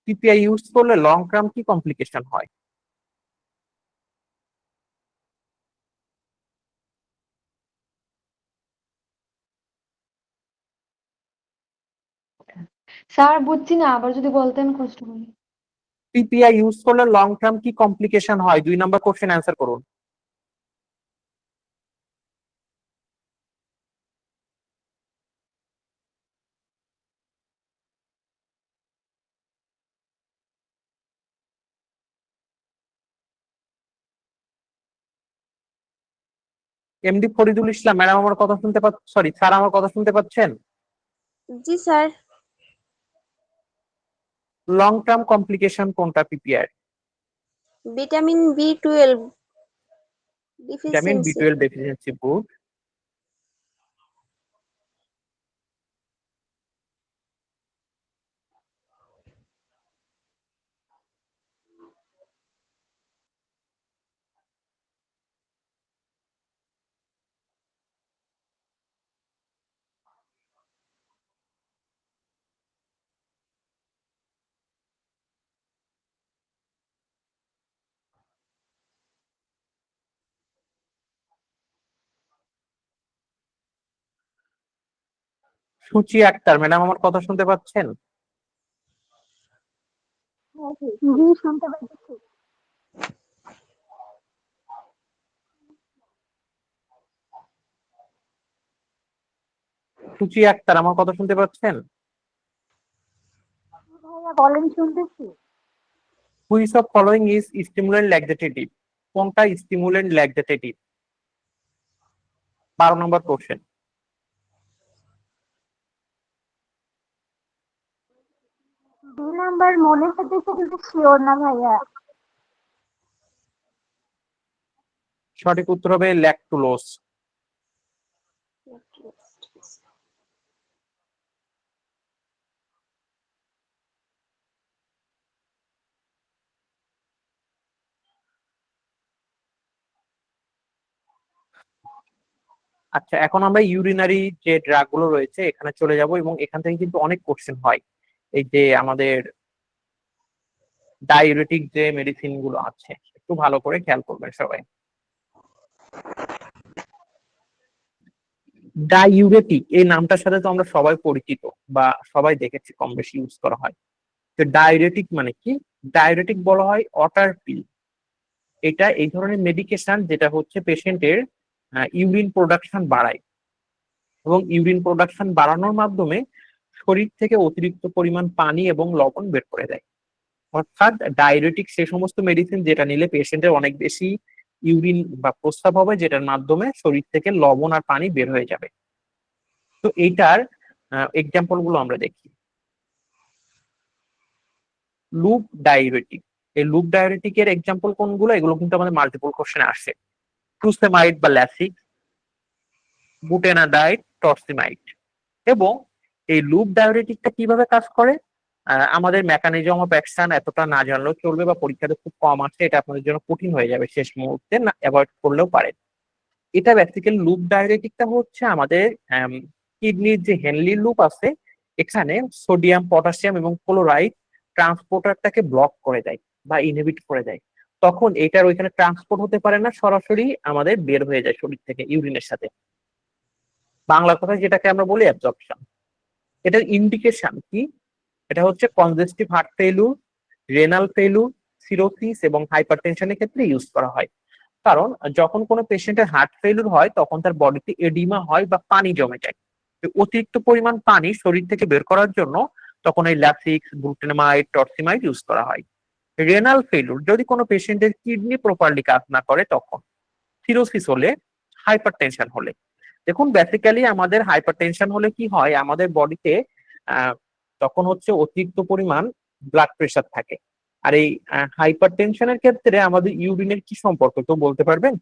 PPI use করলে লং টার্ম কি কমপ্লিকেশন হয়? স্যার বুঝছি না, আবার যদি বলতেন কষ্ট করে। পিপিআই ইউজ করলে লং টার্ম কি কমপ্লিকেশন হয়? 2 নম্বর কোশ্চেন অ্যান্সার করুন। এমডি ফরিদুল ইসলাম ম্যাডাম, আমার কথা শুনতে পাচ্ছেন? সরি স্যার, আমার কথা শুনতে পাচ্ছেন? জি স্যার। লং টার্ম কমপ্লিকেশন কোনটা পিপিআই? ভিটামিন বি12 ভিটামিন ডিফিসিয়েন্সি। বি12 deficiency. Good. Suchi Akter madam, আমার কথা শুনতে পাচ্ছেন? জি শুনতে পাইতেছি। সুচি আক্তার, আমার কথা শুনতে পাচ্ছেন? ভাইয়া বলেন, শুনতেছি। Which of following is stimulant laxative? কোনটা স্টিমুলেন্ট ল্যাক্টেটিভ? 12 নম্বর কোশ্চেন। দুই নাম্বার মনে হচ্ছে, কিন্তু শিওর না ভাইয়া। সঠিক উত্তর হবে ল্যাকটুলোজ। আচ্ছা, এখন আমরা ইউরিনারি যে ড্রাগ গুলো রয়েছে এখানে চলে যাব, এবং এখান থেকে কিন্তু অনেক কোশ্চেন হয়। এই যে আমাদের ডায়ুরেটিক যে মেডিসিন গুলো আছে, একটু ভালো করে খেয়াল করবেন সবাই। ডায়ুরেটিক এই নামটার সাথে তো আমরা সবাই পরিচিত, বা সবাই দেখেছি, কম বেশি ইউজ করা হয়। তো ডায়ুরেটিক মানে কি? ডায়ুরেটিক বলা হয় ওয়াটার পিল। এটা এই ধরনের মেডিকেশন যেটা হচ্ছে পেশেন্টের ইউরিন প্রোডাকশন বাড়ায়, এবং ইউরিন প্রোডাকশন বাড়ানোর মাধ্যমে শরীর থেকে অতিরিক্ত পরিমাণ পানি এবং লবণ বের করে দেয়। অর্থাৎ ডায়ুরেটিক সে সমস্ত মেডিসিন যেটা নিলে পেশেন্টের অনেক বেশি ইউরিন বা প্রস্রাব হবে, যেটার মাধ্যমে শরীর থেকে লবণ আর পানি বের হয়ে যাবে। তো এইটার এক্সাম্পল গুলো আমরা দেখি। লুপ ডায়ুরেটিক, এই লুপ ডায়ুরেটিক এর এক্সাম্পল কোনগুলো, এগুলো কিন্তু আমাদের মাল্টিপল কোশ্চেনে আসে। ফুসেমাইড বা ল্যাসিক, বুটেনাডাইট, টর্সিমাইড। এবং এই লুপ ডায়ুরেটিকটা কিভাবে কাজ করে, আমাদের মেকানিজম অফ অ্যাকশন এতটা না জানলেও চলবে, বা পরীক্ষাতে খুব কম আসে, এটা আপনাদের জন্য কঠিন হয়ে যাবে শেষ মুহূর্তে, না অ্যাভয়েড করলেও পারেন। এটা বেসিক্যালি লুপ ডায়ুরেটিকটা হচ্ছে আমাদের কিডনির যে হেনলি লুপ আছে, এখানে সোডিয়াম, পটাশিয়াম এবং ক্লোরাইড ট্রান্সপোর্টারটাকে ব্লক করে দেয় বা ইনহিবিট করে দেয়। তখন এটার ওইখানে ট্রান্সপোর্ট হতে পারে না, সরাসরি আমাদের বের হয়ে যায় শরীর থেকে ইউরিনের সাথে। বাংলা কথায় যেটাকে আমরা বলি অ্যাবজর্পশন। এটার ইন্ডিকেশন কি? এটা হচ্ছে congestive heart failure, renal failure, cirrhosis এবং হাইপারটেনশনের ক্ষেত্রে ইউজ করা হয়। কারণ যখন কোনো পেশেন্টের হার্ট ফেইলুর হয় তখন তার বডিতে এডিমা হয় বা পানি জমে যায়। তো অতিরিক্ত পরিমাণ পানি শরীর থেকে বের করার জন্য তখন এই ল্যাসিক্স, গ্লুটেনামাইড, টর্সিমাইড ইউজ করা হয়। রেনাল ফেইলুর যদি কোনো পেশেন্টের কিডনি প্রপারলি কাজ না করে তখন, সিরোসিস হলে, হাইপারটেনশন হলে। দেখুন বেসিক্যালি আমাদের হাইপারটেনশন হলে কি হয়, আমাদের বডিতে তখন হচ্ছে অতিরিক্ত পরিমাণ ব্লাড প্রেশার থাকে। আর এই হাইপারটেনশনের ক্ষেত্রে আমাদের ইউরিনের কি সম্পর্ক তো বলতে পারবেন?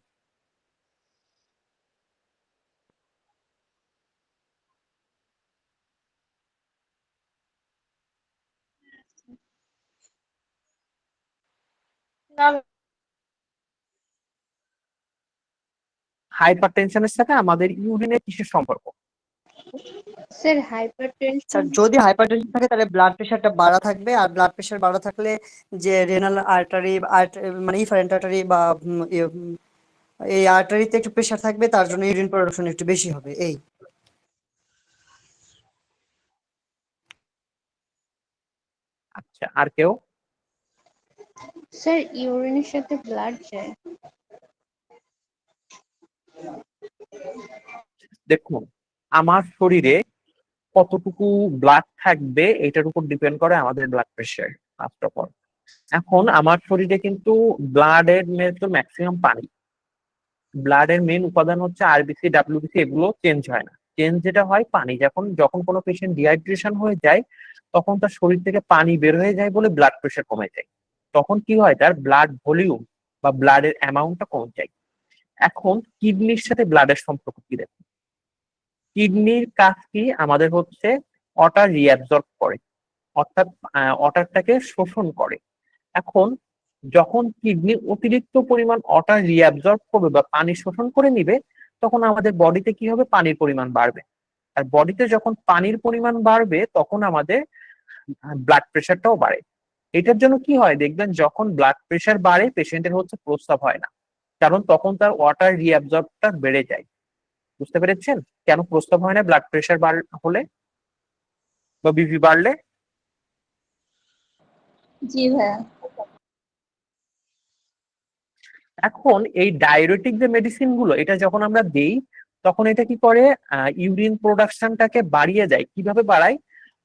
না হাইপারটেনশনের সাথে আমাদের ইউরিনের কিসের সম্পর্ক? স্যার হাইপারটেনশন স্যার যদি হাইপারটেনশন থাকে তাহলে ব্লাড প্রেশারটা বাড়া থাকবে, আর ব্লাড প্রেশার বাড়া থাকলে যে রেনাল আর্টারি মানে ইফারেন্ট আর্টারি বা এই আর্টারিতে একটু প্রেশার থাকবে, তার জন্য ইউরিন প্রোডাকশন একটু বেশি হবে। এই আচ্ছা, আর কেউ? স্যার ইউরিনের সাথে ব্লাড যায়। দেখুন, আমার শরীরে কতটুকু ব্লাড থাকবে এটার উপর ডিপেন্ড করে আমাদের blood pressure, first of all. এখন আমার শরীরে কিন্তু ব্লাডের তো ম্যাক্সিমাম পানি, ব্লাডের মেন উপাদান হচ্ছে আরবিসি, ডাব্লিউবিসি, এগুলো চেঞ্জ হয় না। চেঞ্জ যেটা হয় পানি। যখন যখন কোনো পেশেন্ট ডিহাইড্রেশন হয়ে যায় তখন তার শরীর থেকে পানি বের হয়ে যায় বলে ব্লাড প্রেশার কমে যায়। তখন কি হয়, তার ব্লাড ভলিউম বা ব্লাডের অ্যামাউন্টটা কমে যায়। এখন কিডনির সাথে ব্লাডের সম্পর্ক কি দেখুন। কিডনির কাজ কি, আমাদের হচ্ছে ওয়াটার রিঅ্যাবজর্ব করে, অর্থাৎ ওয়াটারটাকে শোষণ করে। এখন যখন কিডনি অতিরিক্ত পরিমাণ ওয়াটার রিঅ্যাবজর্ব করবে বা পানি শোষণ করে নিবে, তখন আমাদের বডিতে কি হবে, পানির পরিমাণ বাড়বে। আর বডিতে যখন পানির পরিমাণ বাড়বে তখন আমাদের ব্লাড প্রেশারটাও বাড়ে। এটার জন্য কি হয় দেখবেন, যখন ব্লাড প্রেশার বাড়ে পেশেন্টের হচ্ছে প্রস্রাব হয় না, কারণ তখন তার ওয়াটার রিঅ্যাবজর্বটা বেড়ে যায়। বুঝতে পেরেছেন কেন প্রস্রাব হয় না ব্লাড প্রেশার হলে বা বিপি বাড়লে? জি ভাইয়া। এখন এই ডায়ুরেটিক যে মেডিসিন গুলো এটা যখন আমরা দেই তখন এটা কি করে, ইউরিন প্রোডাকশনটাকে বাড়িয়ে যায়। কিভাবে বাড়ায়?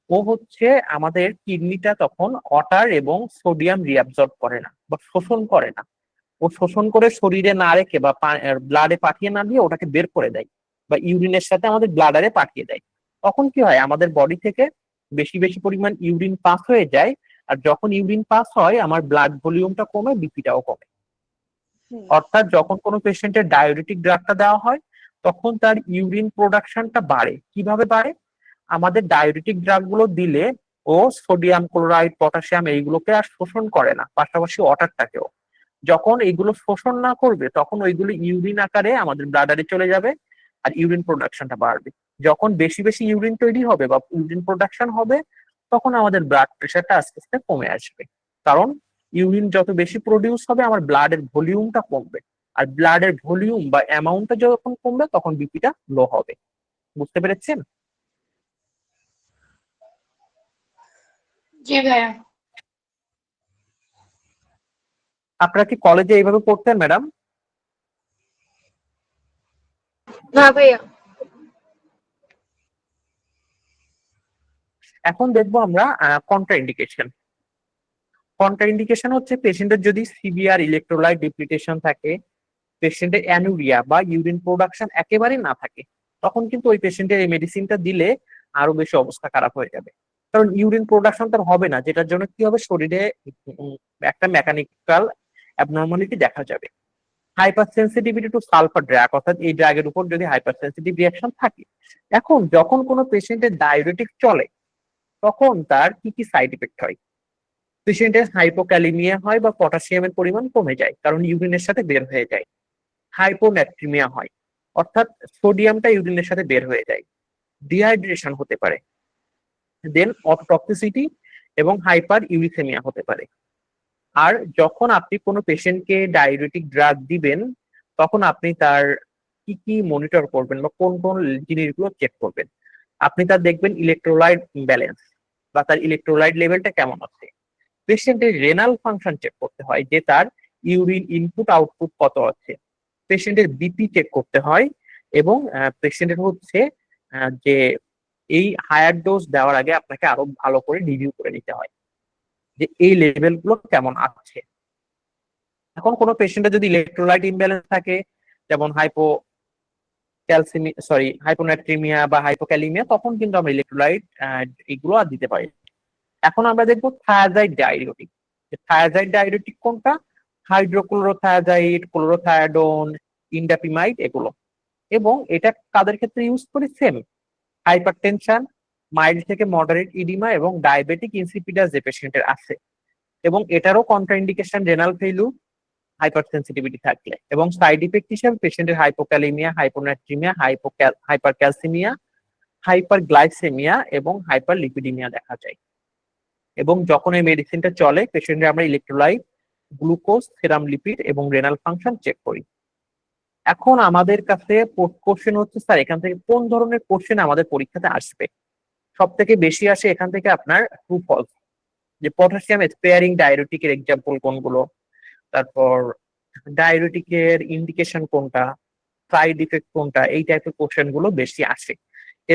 ও হচ্ছে আমাদের কিডনিটা তখন ওয়াটার এবং সোডিয়াম রিঅ্যাবজর্ব করে না বা শোষণ করে না। ও শোষণ করে শরীরে না রেখে বা ব্লাডে পাঠিয়ে না দিয়ে ওটাকে বের করে দেয়, বা ইউরিনের সাথে আমাদের ব্লাডারে পাঠিয়ে দেয়। তখন কি হয়, আমাদের বডি থেকে বেশি বেশি পরিমাণ ইউরিন পাস হয়ে যায়। আর যখন ইউরিন পাস হয় আমার ব্লাড ভলিউমটা কমে, বিপিটাও কমে। অর্থাৎ যখন কোনো পেশেন্টের ডায়ুরেটিক ড্রাগটা দেওয়া হয় তখন তার ইউরিন প্রোডাকশনটা বাড়ে। কিভাবে বাড়ে? আমাদের ডায়ুরেটিক ড্রাগ গুলো দিলে ও সোডিয়াম, ক্লোরাইড, পটাশিয়াম এইগুলোকে আর শোষণ করে না, পাশাপাশি ওয়াটারটাকেও। যখন এইগুলো শোষণ না করবে তখন ওইগুলো ইউরিন আকারে আমাদের ব্লাডারে চলে যাবে, আর ইউরিন প্রোডাকশনটা বাড়বে। যখন বেশি বেশি ইউরিন তৈরি হবে বা ইউরিন প্রোডাকশন হবে, তখন আমাদের ব্লাড প্রেশারটা আস্তে আস্তে কমে আসবে। কারণ ইউরিন যত বেশি প্রডিউস হবে, আমার ব্লাডের ভলিউমটা কমবে, আর ব্লাডের ভলিউম বা অ্যামাউন্টটা যখন কমবে তখন বিপিটা লো হবে। বুঝতে পেরেছেন? জি ভাইয়া। আপনারা কি কলেজে এইভাবে পড়তেন ম্যাডাম? না ভাইয়া। এখন দেখবো আমরা কন্ট্রা ইন্ডিকেশন। কন্ট্রা ইন্ডিকেশন হচ্ছে পেশেন্টের যদি সিভিয়ার ইলেকট্রোলাইট ডিপ্লিটেশন থাকে, পেশেন্টের অ্যানুরিয়া বা ইউরিন প্রোডাকশন একেবারেই না থাকে, তখন কিন্তু ওই পেশেন্টের এই মেডিসিনটা দিলে আরো বেশি অবস্থা খারাপ হয়ে যাবে। কারণ ইউরিন প্রোডাকশন তার হবে না, যেটার জন্য কি হবে, শরীরে একটা মেকানিক্যাল অ্যাবনর্মালিটি দেখা যাবে। Hypersensitivity to sulphur drug, অর্থাৎ এই ড্রাগের উপর যদি হাইপার সেন্সিটিভ রিয়াকশন থাকে। এখন যখন কোনো পেশেন্টের ডায়োরেটিক চলে, তখন তার কি কি সাইড ইফেক্ট হয়? পেশেন্টের হাইপোক্যালিমিয়া হয় বা পটাশিয়ামের পরিমাণ কমে যায়, কারণ ইউরিনের সাথে বের হয়ে যায়। হাইপোন্যাট্রিমিয়া হয়, অর্থাৎ সোডিয়ামটা ইউরিনের সাথে বের হয়ে যায়। ডিহাইড্রেশন হতে পারে। দেন অটোটক্সিসিটি এবং হাইপার ইউরিথেমিয়া হতে পারে। আর যখন আপনি কোনো পেশেন্টকে ডায়োরেটিক ড্রাগ দিবেন, তখন আপনি তার কি কি মনিটর করবেন বা কোন কোন জিনিসগুলো চেক করবেন? আপনি তার দেখবেন ইলেকট্রোলাইট ব্যালেন্স বা তার ইলেকট্রোলাইট লেভেলটা কেমন আছে। পেশেন্টের রেনাল ফাংশন চেক করতে হয়, যে তার ইউরিন ইনপুট আউটপুট কত আছে। পেশেন্টের বিপি চেক করতে হয়, এবং পেশেন্টের হচ্ছে যে এই হায়ার ডোজ দেওয়ার আগে আপনাকে আরো ভালো করে রিভিউ করে নিতে হয় যে এই লেভেল গুলো কেমন আছে। এখন কোনো পেশেন্টের যদি ইলেকট্রোলাইট ইমব্যালেন্স থাকে, যেমন হাইপোন্যাট্রিমিয়া বা হাইপোক্যালিমিয়া, তখন কিন্তু আমরা ইলেকট্রোলাইট এগুলো আর দিতে পারি। এখন আমরা দেখবো থায়াজাইড ডায়োরেটিক। থায়াজাইড ডায়োরেটিক কোনটা? হাইড্রোক্লোরোথায়াজাইড, ক্লোরোথায়াডোন, ইন্ডাপিমাইড, এগুলো। এবং এটা কাদের ক্ষেত্রে ইউজ করি? সেম হাইপারটেনশন, মাইল্ড থেকে মডারেট ইডিমা এবং ডায়াবেটিক ইনসিপিডাস যে পেশেন্টের আছে। এবং এটারও contraindication renal failure, hyper sensitivity থাকলে। এবং সাইড ইফেক্ট হিসেবে পেশেন্টের হাইপোক্যালিমিয়া, হাইপোনাট্রিমিয়া, হাইপারক্যালসিমিয়া, হাইপারগ্লাইসেমিয়া এবং হাইপারলিপিডিমিয়া দেখা যায়। এবং যখন এই মেডিসিনটা চলে, পেশেন্টের আমরা ইলেকট্রোলাইট, গ্লুকোজ, সেরাম লিপিড এবং রেনাল ফাংশন চেক করি। এখন আমাদের কাছে কোশ্চেন হচ্ছে, স্যার এখান থেকে কোন ধরনের কোশ্চেন আমাদের পরীক্ষাতে আসবে? সব থেকে বেশি আসে এখান থেকে আপনার ট্রু ফলস, যে পটাশিয়াম স্পেয়ারিং ডায়োরেটিকের এক্সাম্পল কোনগুলো, তারপর ডায়োরেটিকের ইন্ডিকেশন কোনটা, সাইড ইফেক্ট কোনটা, এই টাইপের কোশ্চেন গুলো বেশি আসে।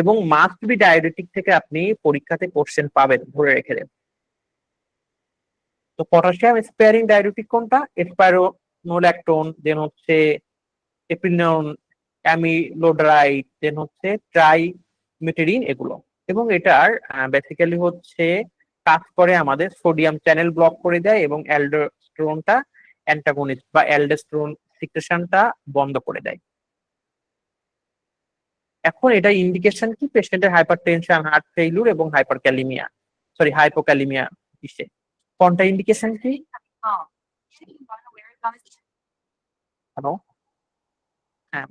এবং মাস্ট বি ডায়োরেটিক থেকে আপনি পরীক্ষাতে কোশ্চেন পাবেন, ধরে রেখে দেন। তো পটাশিয়াম স্পেয়ারিং ডায়োরেটিক কোনটা? স্পাইরোনোল্যাকটোন, দেন হচ্ছে এপিনন, অ্যামিলোডারাইড, দেন হচ্ছে ট্রাইমেটেরিন, এগুলো। এবং এটার বেসিক্যালি হচ্ছে কাজ করে আমাদের সোডিয়াম চ্যানেল ব্লক করে দেয় এবং অ্যালডোস্টেরনটা অ্যান্টাগনিস্ট বা অ্যালডোস্টেরন সিক্রেশনটা বন্ধ করে দেয়। এখন এটা ইন্ডিকেশন কি? পেশেন্টের হাইপারটেনশন, হার্ট ফেইলিউর এবং হাইপোক্যালিমিয়া কিসে? কোনটা ইন্ডিকেশন কি? হ্যালো, হ্যাঁ।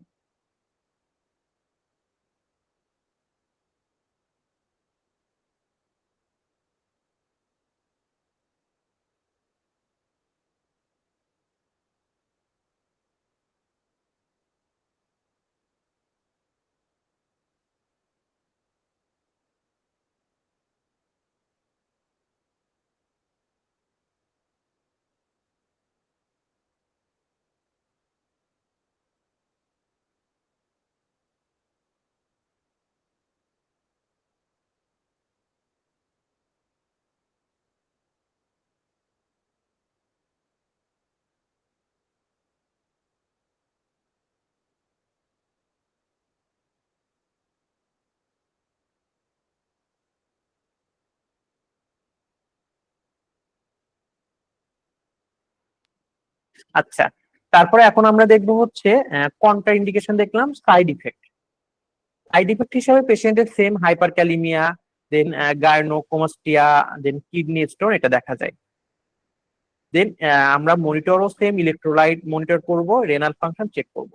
আচ্ছা, তারপরে এখন আমরা দেখবো হচ্ছে কন্ট্রা ইন্ডিকেশন, দেখলাম সাইড ইফেক্ট। সাইড ইফেক্ট হিসাবে পেশেন্টের সেম হাইপারক্যালিমিয়া, দেন গায়নোকোমাস্টিয়া, দেন কিডনি স্টোন, এটা দেখা যায়। দেন আমরা মনিটরও সেম ইলেকট্রোলাইট মনিটর করব, রেনাল ফাংশন চেক করব।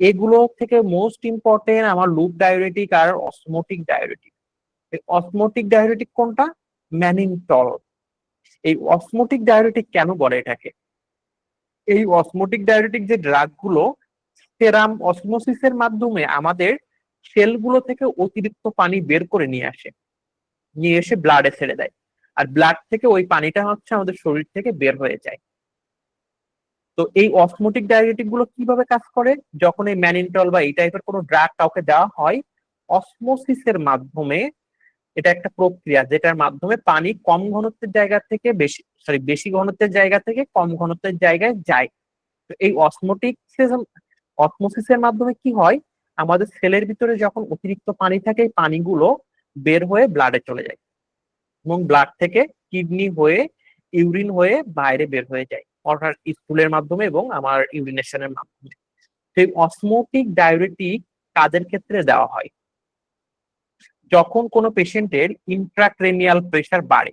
এগুলো থেকে মোস্ট ইম্পর্টেন্ট আমার লুপ ডায়োরেটিক আর অসমোটিক ডায়োরেটিক। অসমোটিক ডায়োরেটিক কোনটা? ম্যানিনটল। এই অসমোটিক ডায়োরেটিক কেন বলে এটাকে? এই অসমোটিক ডায়োরেটিক যে ড্রাগ গুলো সেরাম অসমোসিসের মাধ্যমে আমাদের সেলগুলো থেকে অতিরিক্ত পানি বের করে নিয়ে এসে ব্লাডে ছেড়ে দেয়, আর ব্লাড থেকে ওই পানিটা হচ্ছে আমাদের শরীর থেকে বের হয়ে যায়। তো এই অসমোটিক ডায়োরেটিক গুলো কিভাবে কাজ করে? যখন এই ম্যানিনটল বা এই টাইপের কোনো ড্রাগ কাউকে দেওয়া হয়, অসমোসিসের মাধ্যমে, এটা একটা প্রক্রিয়া যেটার মাধ্যমে পানি কম ঘনত্বের জায়গা থেকে বেশি ঘনত্বের জায়গা থেকে কম ঘনত্বের জায়গায় যায়। তো এই অসমোসিসের মাধ্যমে কি হয়, আমাদের সেলের ভিতরে যখন অতিরিক্ত পানি থাকে এই পানিগুলো বের হয়ে ব্লাডে চলে যায় এবং ব্লাড থেকে কিডনি হয়ে ইউরিন হয়ে বাইরে বের হয়ে যায়, অর্থাৎ স্কুলের মাধ্যমে এবং আমার ইউরিনেশনের মাধ্যমে। সেই অসমোটিক ডায়োরেটিক কাদের ক্ষেত্রে দেওয়া হয়? যখন কোনো পেশেন্টের ইন্ট্রাক্রেনিয়াল প্রেসার বাড়ে,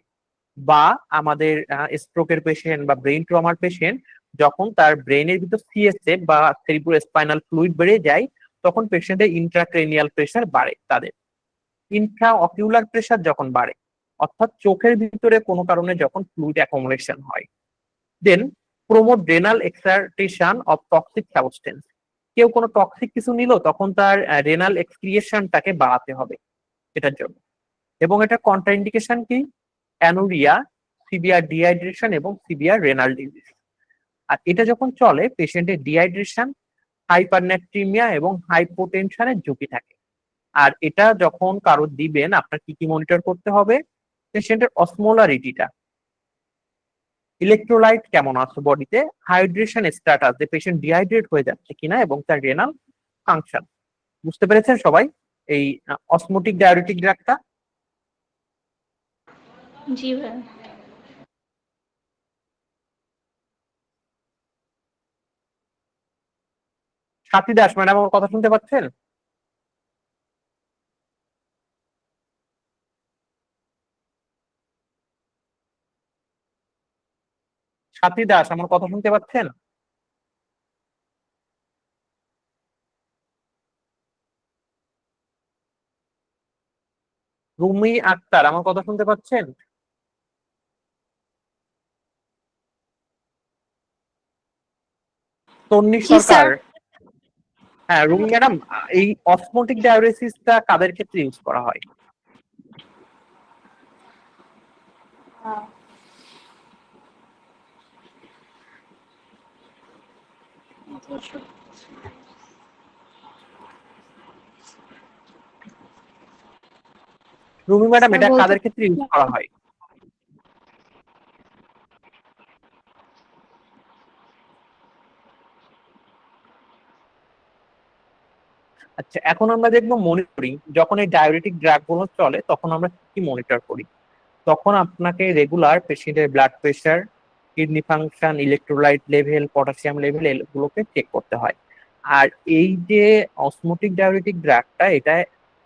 বা আমাদের স্ট্রোকের পেশেন্ট বা ব্রেন ট্রমার পেশেন্ট যখন তার ব্রেনের ভিতর সিএসএফ বা সেরিব্রো স্পাইনাল ফ্লুইড বেড়ে যায়, তখন পেশেন্টের ইন্ট্রাক্রেনিয়াল প্রেসার বাড়ে। তাদের ইন্ট্রা অকিউলার প্রেসার যখন বাড়ে, অর্থাৎ চোখের ভিতরে কোনো কারণে যখন ফ্লুইড অ্যাকোমোডেশন হয়, then promote renal excretion of toxic substance. কেউ কোনো টক্সিক কিছু নিল, তখন তার রেনাল এক্সক্রিয়েশনটাকে বাড়াতে হবে এটার জন্য। এবং এটা কন্ট্রাইন্ডিকেশন কি? অ্যানুরিয়া, সিভিয়ার ডিহাইড্রেশন এবং সিভিয়ার রেনাল ডিজিজ। আর এটা যখন চলে, পেশেন্টের ডিহাইড্রেশন, হাইপারনেট্রিমিয়া এবং হাইপোটেনশনের ঝুঁকি থাকে। আর এটা যখন কারো দিবেন, আপনার কি কি মনিটর করতে হবে? পেশেন্টের অসমোলারিটিটা, ইলেকট্রোলাইট কেমন আছে বডিতে, হাইড্রেশন স্ট্যাটাস, যে পেশেন্ট ডিহাইড্রেট হয়ে যাচ্ছে কিনা, এবং তার রেনাল ফাংশন। বুঝতে পেরেছেন সবাই এই অসমোটিক ডায়োরেটিক ড্রাগটা? জি ভাই। সাথী দাস ম্যাডাম, আমার কথা শুনতে পাচ্ছেন? সাথী দাস, আমার কথা শুনতে পাচ্ছেন? রুমি আক্তার, আমার কথা শুনতে পাচ্ছেন? তন্নি জি সরকার। স্যার। হ্যাঁ রুমি ম্যাডাম, এই অসমোটিক ডায়োরেসিসটা কাদের ক্ষেত্রে ইউজ করা হয়? রুমি ম্যাডাম, স্যার এটা বলতে কাদের ক্ষেত্রে ইউজ করা হয়? আচ্ছা, এখন আমরা দেখবো মনিটরিং। যখন এই ডায়োরেটিক ড্রাগ গুলো চলে, তখন আমরা কি মনিটর করি? তখন আপনাকে রেগুলার পেশেন্টের blood pressure, kidney function, electrolyte level, potassium level, এগুলোকে চেক করতে হয়। আর এই যে অসমোটিক ডায়োরেটিক ড্রাগটা, এটা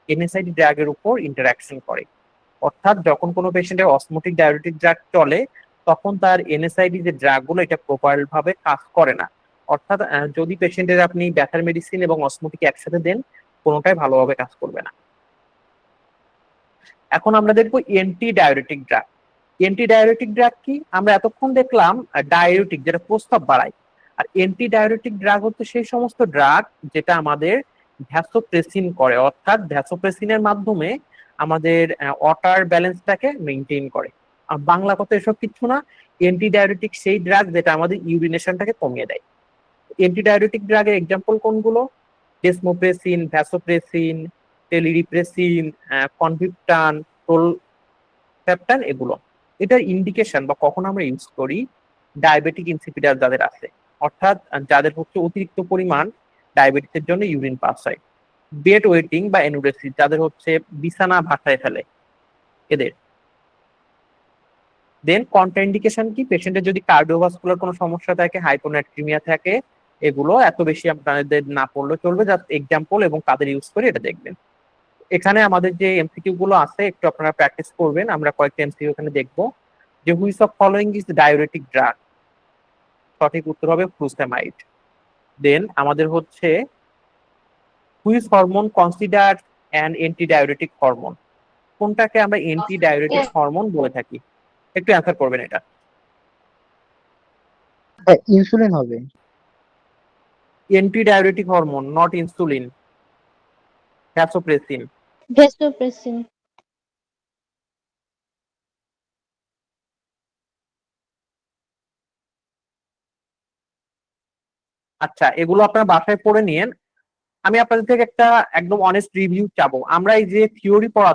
এনএসআইডি ড্রাগের উপর ইন্টারাকশন করে। অর্থাৎ যখন কোনো পেশেন্টের অসমোটিক ডায়োরেটিক ড্রাগ চলে, তখন তার এনএসআইডি যে ড্রাগ গুলো, এটা প্রপার ভাবে কাজ করে না। অর্থাৎ যদি পেশেন্টের আপনি ব্যথার মেডিসিন এবং অসমোটিক একসাথে দেন, কোনোটাই ভালোভাবে কাজ করবে না। এখন আমরা দেখবো anti diuretic drug. Anti diuretic drug কি? আমরা এতক্ষণ দেখলাম ডায়োরেটিক, যেটা প্রস্রাব বাড়ায়। আর এন্টি ডায়োরেটিক ড্রাগ হচ্ছে সেই সমস্ত ড্রাগ যেটা আমাদের ভ্যাসোপ্রেসিন করে, অর্থাৎ ভ্যাসোপ্রেসিনের মাধ্যমে আমাদের ওয়াটার ব্যালেন্সটাকে মেনটেন করে। আর বাংলা কথা এসব কিছু না, এন্টি ডায়োরেটিক সেই ড্রাগ যেটা আমাদের ইউরিনেশনটাকে কমিয়ে দেয়। এন্টি ডায়োরেটিক ড্রাগের এক্সাম্পল কোনগুলো? ডেসমোপ্রেসিন, ভ্যাসোপ্রেসিন, টেলিরিপ্রেসিন, কনভিপ্টান, টোলপ্যাপটান, এগুলো। এটার ইন্ডিকেশন বা কখন আমরা ইউজ করি? ডায়াবেটিক ইনসিপিডাস যাদের আছে, অর্থাৎ যাদের হচ্ছে অতিরিক্ত পরিমাণ ডায়াবেটিসের জন্য ইউরিন পাস হয়। বেড ওয়েটিং বা এনুরেসিস, যাদের হচ্ছে বিছানা ভাসায় ফেলে, এদের। দেন কন্ট্রাইন্ডিকেশন কি? পেশেন্টের যদি কার্ডিওভাস্কুলার কোনো সমস্যা থাকে, হাইপোনাট্রিমিয়া থাকে, এগুলো এত বেশি আপনাদের না পড়লে চলবে। জাস্ট এক্সাম্পল এবং কাদের ইউজ করে এটা দেখবেন। এখানে আমাদের যে এমসিকিউ গুলো আছে, একটু আপনারা প্র্যাকটিস করবেন। আমরা কয়েকটা এমসিকিউ এখানে দেখবো। যে which of following is diuretic drug? সঠিক উত্তর হবে ফ্লুসামাইড। দেন আমাদের হচ্ছে which hormone considered an antidiuretic hormone? কোনটাকে আমরা অ্যান্টিডায়োরেটিক হরমোন বলে থাকি? একটু অ্যান্সার করবেন এটা। ইনসুলিন হবে। Antidiuretic hormone, not insulin, vasopressin. Vasopressin. আচ্ছা, এগুলো আপনারা বাসায় পড়ে নিয়েন। আমি আপনাদের থেকে একটা একদম অনেস্ট রিভিউ চাবো। আমরা এই যে থিওরি পড়া